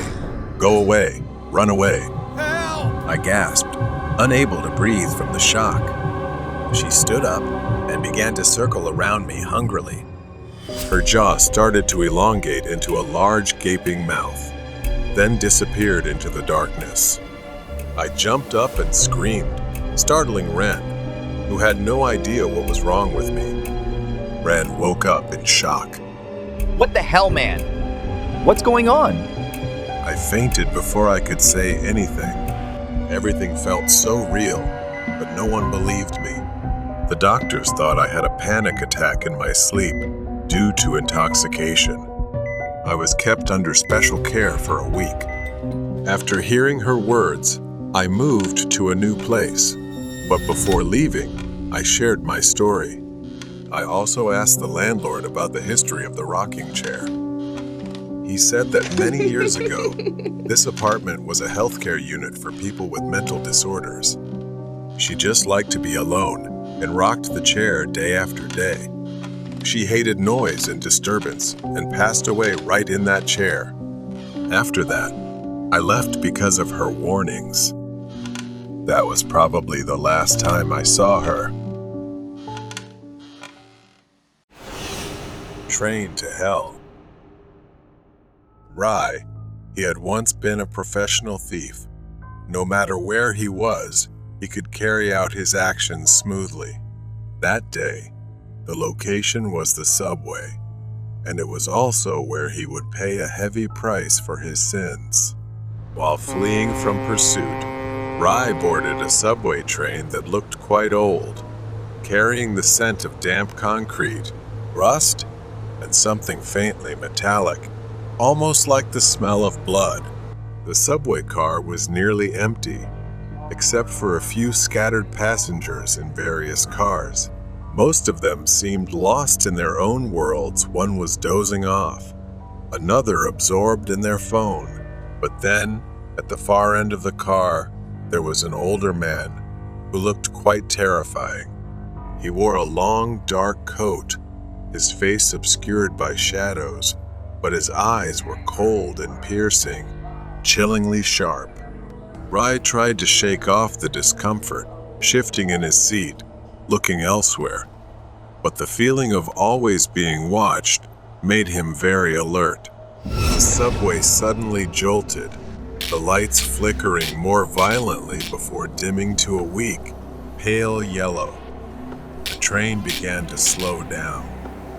run away." I gasped, unable to breathe from the shock. She stood up and began to circle around me hungrily. Her jaw started to elongate into a large gaping mouth, then disappeared into the darkness. I jumped up and screamed, startling Ren, who had no idea what was wrong with me. Ren woke up in shock. What the hell, man? What's going on? I fainted before I could say anything. Everything felt so real, but no one believed me. The doctors thought I had a panic attack in my sleep due to intoxication. I was kept under special care for a week. After hearing her words, I moved to a new place, but before leaving, I shared my story. I also asked the landlord about the history of the rocking chair. He said that many years ago, this apartment was a healthcare unit for people with mental disorders. She just liked to be alone and rocked the chair day after day. She hated noise and disturbance and passed away right in that chair. After that, I left because of her warnings. That was probably the last time I saw her. Train to hell. Rai, he had once been a professional thief. No matter where he was, he could carry out his actions smoothly. That day, the location was the subway, and it was also where he would pay a heavy price for his sins. While fleeing from pursuit, Rai boarded a subway train that looked quite old, carrying the scent of damp concrete, rust, and something faintly metallic, almost like the smell of blood. The subway car was nearly empty, except for a few scattered passengers in various cars. Most of them seemed lost in their own worlds. One was dozing off, another absorbed in their phone. But then, at the far end of the car, there was an older man who looked quite terrifying. He wore a long, dark coat, his face obscured by shadows, but his eyes were cold and piercing, chillingly sharp. Rai tried to shake off the discomfort, shifting in his seat, looking elsewhere. But the feeling of always being watched made him very alert. The subway suddenly jolted, the lights flickering more violently before dimming to a weak, pale yellow. The train began to slow down,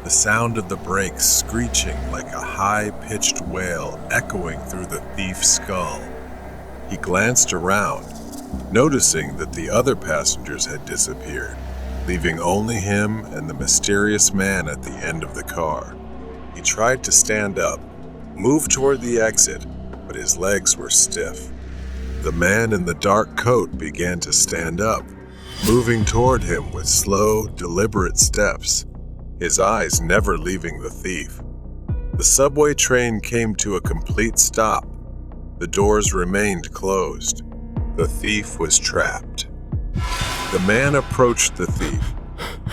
the sound of the brakes screeching like a high-pitched wail echoing through the thief's skull. He glanced around, noticing that the other passengers had disappeared, leaving only him and the mysterious man at the end of the car. He tried to stand up, move toward the exit, but his legs were stiff. The man in the dark coat began to stand up, moving toward him with slow, deliberate steps, his eyes never leaving the thief. The subway train came to a complete stop. The doors remained closed. The thief was trapped. The man approached the thief,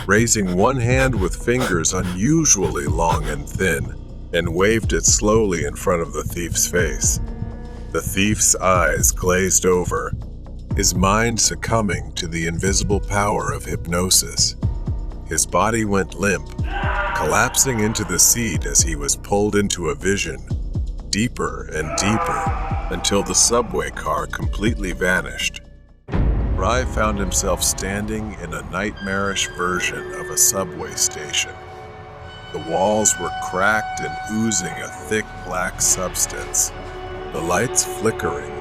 raising one hand with fingers unusually long and thin, and waved it slowly in front of the thief's face. The thief's eyes glazed over, his mind succumbing to the invisible power of hypnosis. His body went limp, collapsing into the seat as he was pulled into a vision. deeper and deeper, until the subway car completely vanished. Rai found himself standing in a nightmarish version of a subway station. The walls were cracked and oozing a thick black substance, the lights flickering.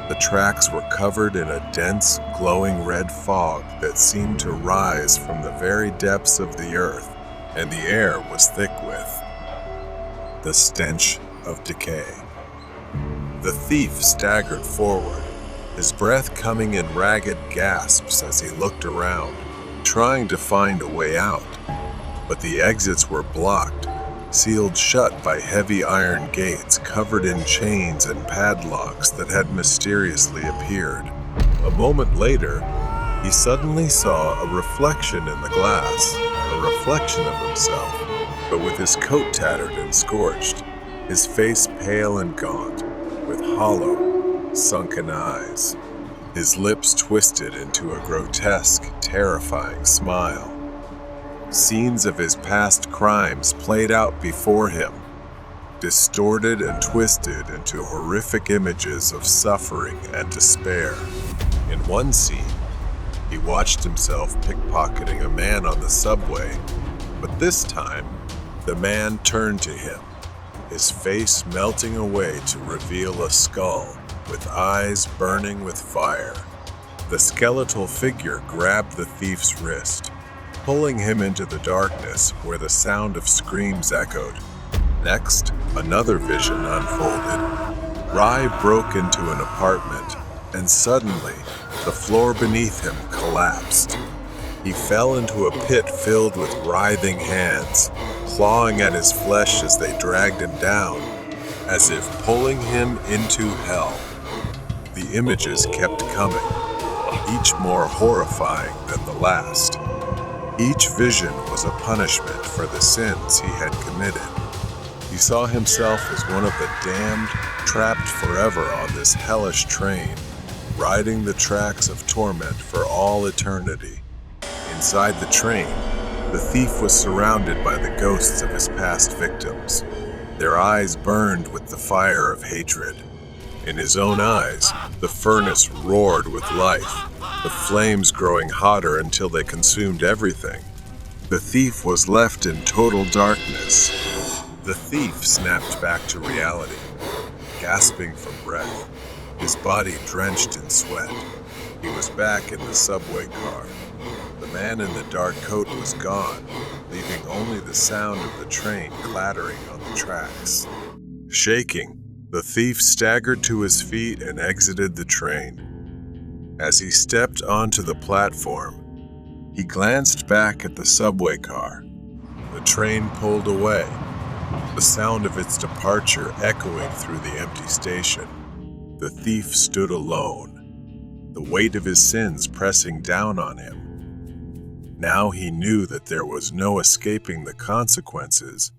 The tracks were covered in a dense, glowing red fog that seemed to rise from the very depths of the earth, and the air was thick with the stench of decay. The thief staggered forward, his breath coming in ragged gasps as he looked around, trying to find a way out. But the exits were blocked, sealed shut by heavy iron gates covered in chains and padlocks that had mysteriously appeared. A moment later, he suddenly saw a reflection in the glass, a reflection of himself, but with his coat tattered and scorched, his face pale and gaunt, with hollow, sunken eyes, his lips twisted into a grotesque, terrifying smile. Scenes of his past crimes played out before him, distorted and twisted into horrific images of suffering and despair. In one scene, he watched himself pickpocketing a man on the subway, but this time, the man turned to him, his face melting away to reveal a skull with eyes burning with fire. The skeletal figure grabbed the thief's wrist, pulling him into the darkness where the sound of screams echoed. Next, another vision unfolded. Rai broke into an apartment, and suddenly, the floor beneath him collapsed. He fell into a pit filled with writhing hands, clawing at his flesh as they dragged him down, as if pulling him into hell. The images kept coming, each more horrifying than the last. Each vision was a punishment for the sins he had committed. He saw himself as one of the damned, trapped forever on this hellish train, riding the tracks of torment for all eternity. Inside the train, the thief was surrounded by the ghosts of his past victims. Their eyes burned with the fire of hatred. In his own eyes, the furnace roared with life, the flames growing hotter until they consumed everything. The thief was left in total darkness. The thief snapped back to reality, gasping for breath, his body drenched in sweat. He was back in the subway car. The man in the dark coat was gone, leaving only the sound of the train clattering on the tracks. Shaking, the thief staggered to his feet and exited the train. As he stepped onto the platform, he glanced back at the subway car. The train pulled away, the sound of its departure echoing through the empty station. The thief stood alone, the weight of his sins pressing down on him. Now he knew that there was no escaping the consequences,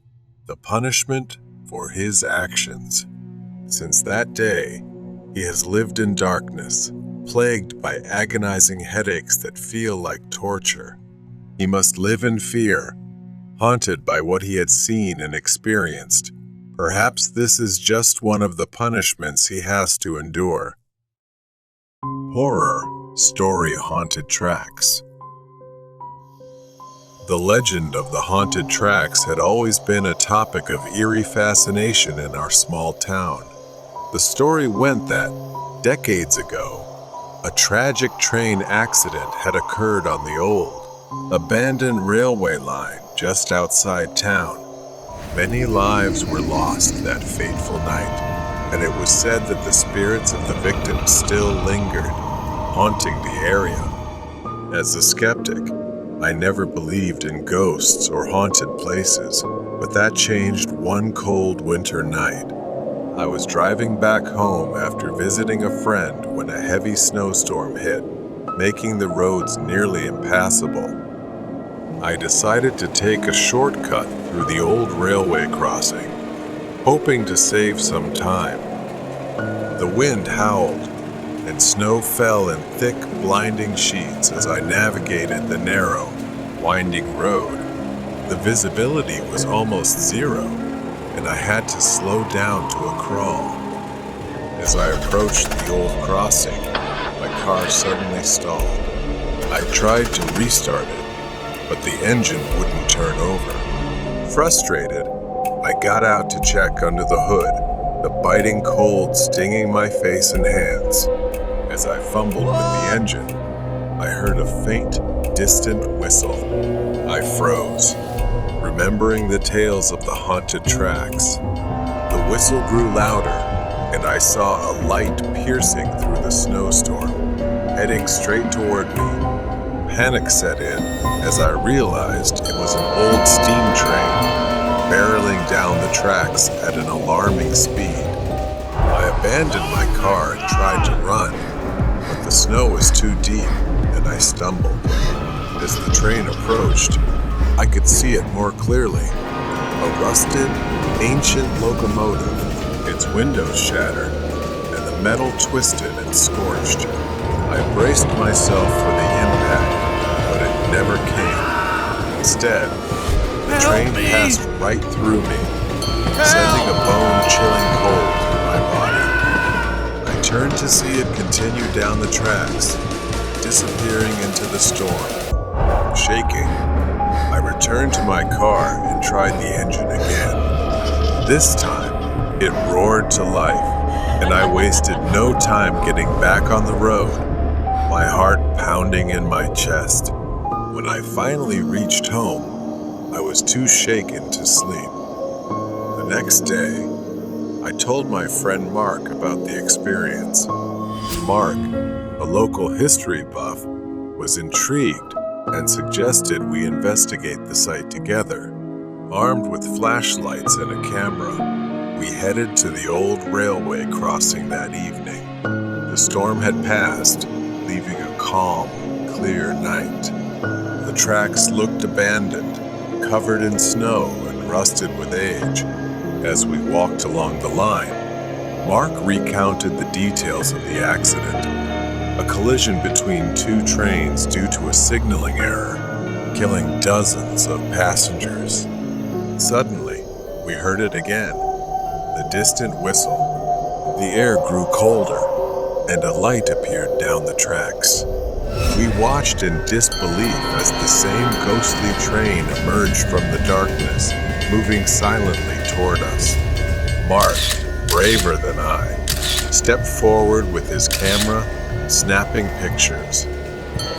the punishment for his actions. Since that day, he has lived in darkness, plagued by agonizing headaches that feel like torture. He must live in fear, haunted by what he had seen and experienced. Perhaps this is just one of the punishments he has to endure. Horror Story Haunted Tracks. The legend of the haunted tracks had always been a topic of eerie fascination in our small town. The story went that, decades ago, a tragic train accident had occurred on the old, abandoned railway line just outside town. Many lives were lost that fateful night, and it was said that the spirits of the victims still lingered, haunting the area. As a skeptic, I never believed in ghosts or haunted places, but that changed one cold winter night. I was driving back home after visiting a friend when a heavy snowstorm hit, making the roads nearly impassable. I decided to take a shortcut through the old railway crossing, hoping to save some time. The wind howled, and snow fell in thick, blinding sheets as I navigated the narrow, winding road. The visibility was almost zero, and I had to slow down to a crawl. As I approached the old crossing, my car suddenly stalled. I tried to restart it, but the engine wouldn't turn over. Frustrated, I got out to check under the hood, the biting cold stinging my face and hands. As I fumbled with the engine, I heard a faint, distant whistle. I froze, remembering the tales of the haunted tracks. The whistle grew louder, and I saw a light piercing through the snowstorm, heading straight toward me. Panic set in as I realized it was an old steam train, barreling down the tracks at an alarming speed. I abandoned my car and tried to run, but the snow was too deep, and I stumbled. As the train approached, I could see it more clearly. A rusted, ancient locomotive, its windows shattered, and the metal twisted and scorched. I braced myself for the impact, but it never came. Instead, the train passed right through me, sending a bone-chilling cold through my body. I turned to see it continue down the tracks, disappearing into the storm. Shaking, I returned to my car and tried the engine again. This time, it roared to life, and I wasted no time getting back on the road, my heart pounding in my chest. When I finally reached home, I was too shaken to sleep. The next day, I told my friend Mark about the experience. Mark, a local history buff, was intrigued and suggested we investigate the site together. Armed with flashlights and a camera, we headed to the old railway crossing that evening. The storm had passed, leaving a calm, clear night. The tracks looked abandoned, covered in snow and rusted with age. As we walked along the line, Mark recounted the details of the accident. A collision between two trains due to a signaling error, killing dozens of passengers. Suddenly, we heard it again, the distant whistle. The air grew colder, and a light appeared down the tracks. We watched in disbelief as the same ghostly train emerged from the darkness, moving silently toward us. Mark, braver than I, stepped forward with his camera, snapping pictures.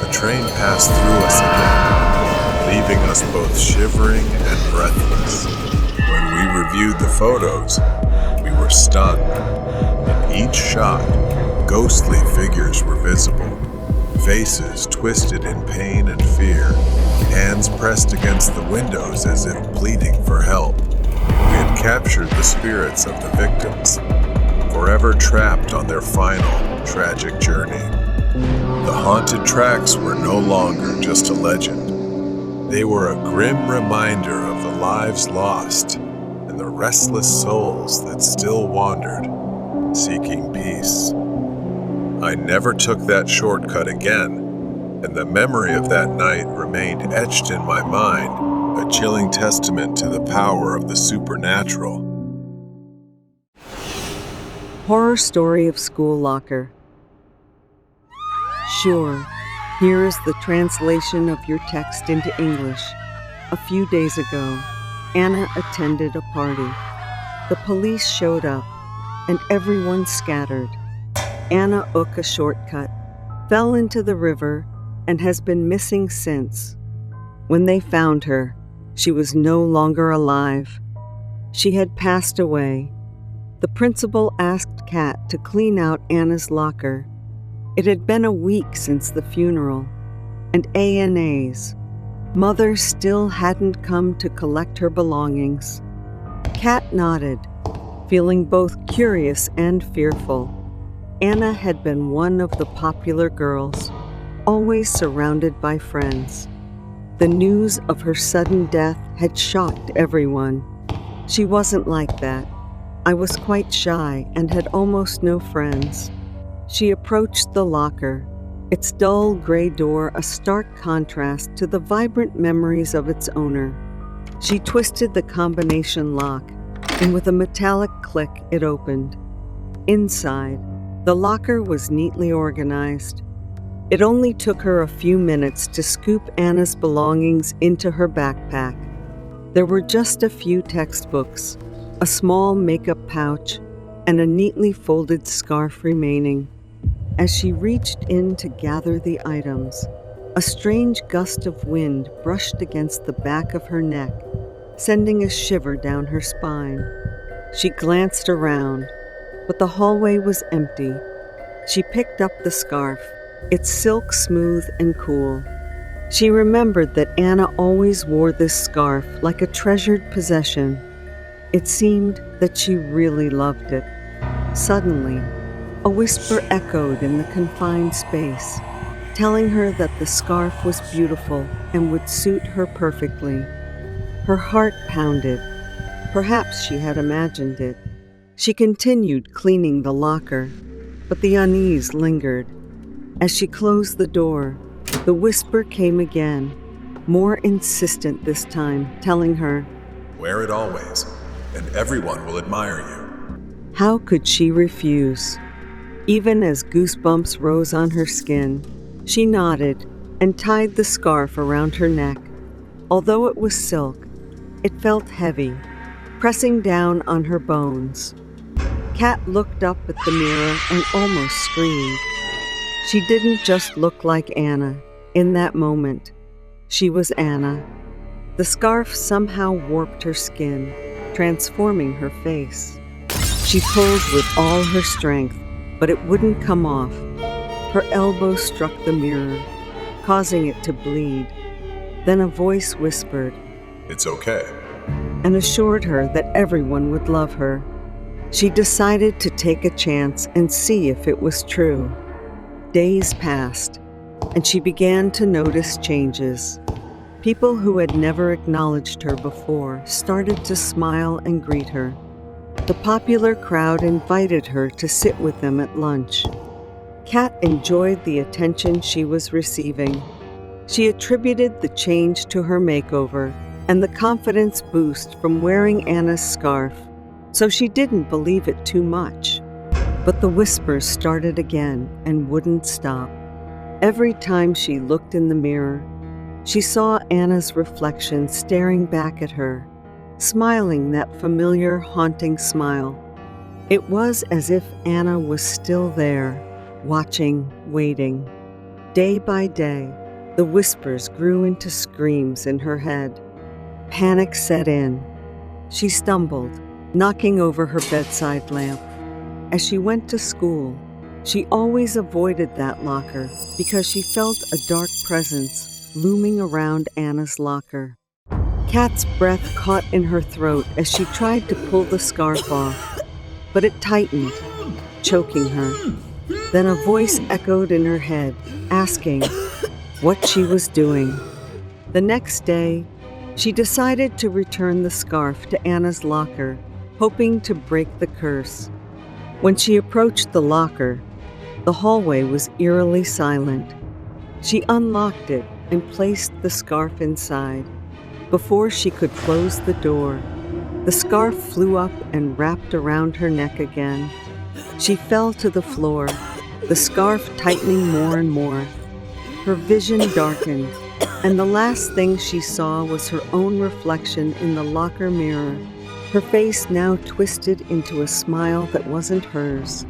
The train passed through us again, leaving us both shivering and breathless. When we reviewed the photos, we were stunned. In each shot, ghostly figures were visible, faces twisted in pain and fear, hands pressed against the windows as if pleading for help. We had captured the spirits of the victims, forever trapped on their final, tragic journey. The haunted tracks were no longer just a legend. They were a grim reminder of the lives lost and the restless souls that still wandered, seeking peace. I never took that shortcut again, and the memory of that night remained etched in my mind, a chilling testament to the power of the supernatural. Horror story of school locker. Sure, here is the translation of your text into English. A few days ago, Anna attended a party. The police showed up, and everyone scattered. Anna took a shortcut, fell into the river, and has been missing since. When they found her, she was no longer alive. She had passed away. The principal asked Kat to clean out Anna's locker. It had been a week since the funeral, and ANA's. Mother still hadn't come to collect her belongings. Kat nodded, feeling both curious and fearful. Anna had been one of the popular girls, always surrounded by friends. The news of her sudden death had shocked everyone. She wasn't like that. I was quite shy and had almost no friends. She approached the locker, its dull gray door a stark contrast to the vibrant memories of its owner. She twisted the combination lock and with a metallic click, it opened. Inside, the locker was neatly organized. It only took her a few minutes to scoop Anna's belongings into her backpack. There were just a few textbooks, a small makeup pouch, and a neatly folded scarf remaining. As she reached in to gather the items, a strange gust of wind brushed against the back of her neck, sending a shiver down her spine. She glanced around, but the hallway was empty. She picked up the scarf, its silk smooth and cool. She remembered that Anna always wore this scarf like a treasured possession. It seemed that she really loved it. Suddenly, a whisper echoed in the confined space, telling her that the scarf was beautiful and would suit her perfectly. Her heart pounded. Perhaps she had imagined it. She continued cleaning the locker, but the unease lingered. As she closed the door, the whisper came again, more insistent this time, telling her, "Wear it always, and everyone will admire you." How could she refuse? Even as goosebumps rose on her skin, she nodded and tied the scarf around her neck. Although it was silk, it felt heavy, pressing down on her bones. Kat looked up at the mirror and almost screamed. She didn't just look like Anna in that moment. She was Anna. The scarf somehow warped her skin, transforming her face. She pulled with all her strength, but it wouldn't come off. Her elbow struck the mirror, causing it to bleed. Then a voice whispered, "It's okay," and assured her that everyone would love her. She decided to take a chance and see if it was true. Days passed, and she began to notice changes. People who had never acknowledged her before started to smile and greet her. The popular crowd invited her to sit with them at lunch. Kat enjoyed the attention she was receiving. She attributed the change to her makeover and the confidence boost from wearing Anna's scarf, so she didn't believe it too much. But the whispers started again and wouldn't stop. Every time she looked in the mirror, she saw Anna's reflection staring back at her, smiling that familiar, haunting smile. It was as if Anna was still there, watching, waiting. Day by day, the whispers grew into screams in her head. Panic set in. She stumbled, knocking over her bedside lamp. As she went to school, she always avoided that locker because she felt a dark presence looming around Anna's locker. Kat's breath caught in her throat as she tried to pull the scarf off, but it tightened, choking her. Then a voice echoed in her head, asking what she was doing. The next day, she decided to return the scarf to Anna's locker, hoping to break the curse. When she approached the locker, the hallway was eerily silent. She unlocked it and placed the scarf inside. Before she could close the door, the scarf flew up and wrapped around her neck again. She fell to the floor, the scarf tightening more and more. Her vision darkened, and the last thing she saw was her own reflection in the locker mirror, her face now twisted into a smile that wasn't hers.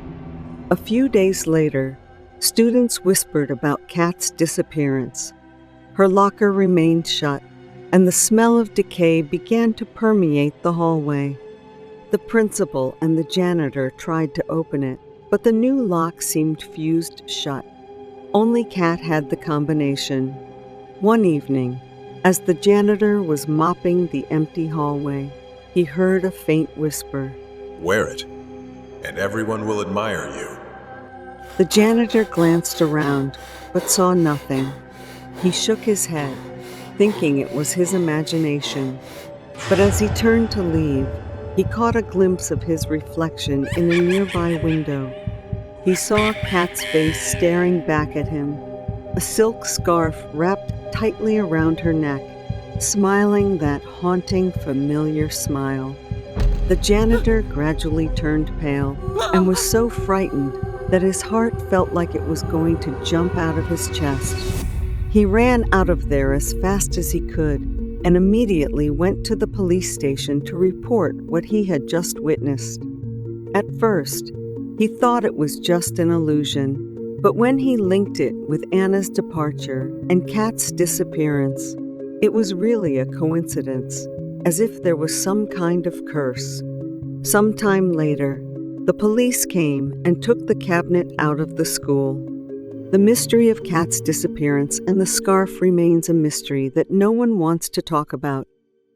A few days later, students whispered about Kat's disappearance. Her locker remained shut, and the smell of decay began to permeate the hallway. The principal and the janitor tried to open it, but the new lock seemed fused shut. Only Kat had the combination. One evening, as the janitor was mopping the empty hallway, he heard a faint whisper, "Wear it, and everyone will admire you." The janitor glanced around, but saw nothing. He shook his head, thinking it was his imagination. But as he turned to leave, he caught a glimpse of his reflection in a nearby window. He saw Kat's face staring back at him, a silk scarf wrapped tightly around her neck, smiling that haunting, familiar smile. The janitor gradually turned pale and was so frightened that his heart felt like it was going to jump out of his chest. He ran out of there as fast as he could and immediately went to the police station to report what he had just witnessed. At first, he thought it was just an illusion, but when he linked it with Anna's departure and Kat's disappearance, it was really a coincidence, as if there was some kind of curse. Sometime later, the police came and took the cabinet out of the school. The mystery of Kat's disappearance and the scarf remains a mystery that no one wants to talk about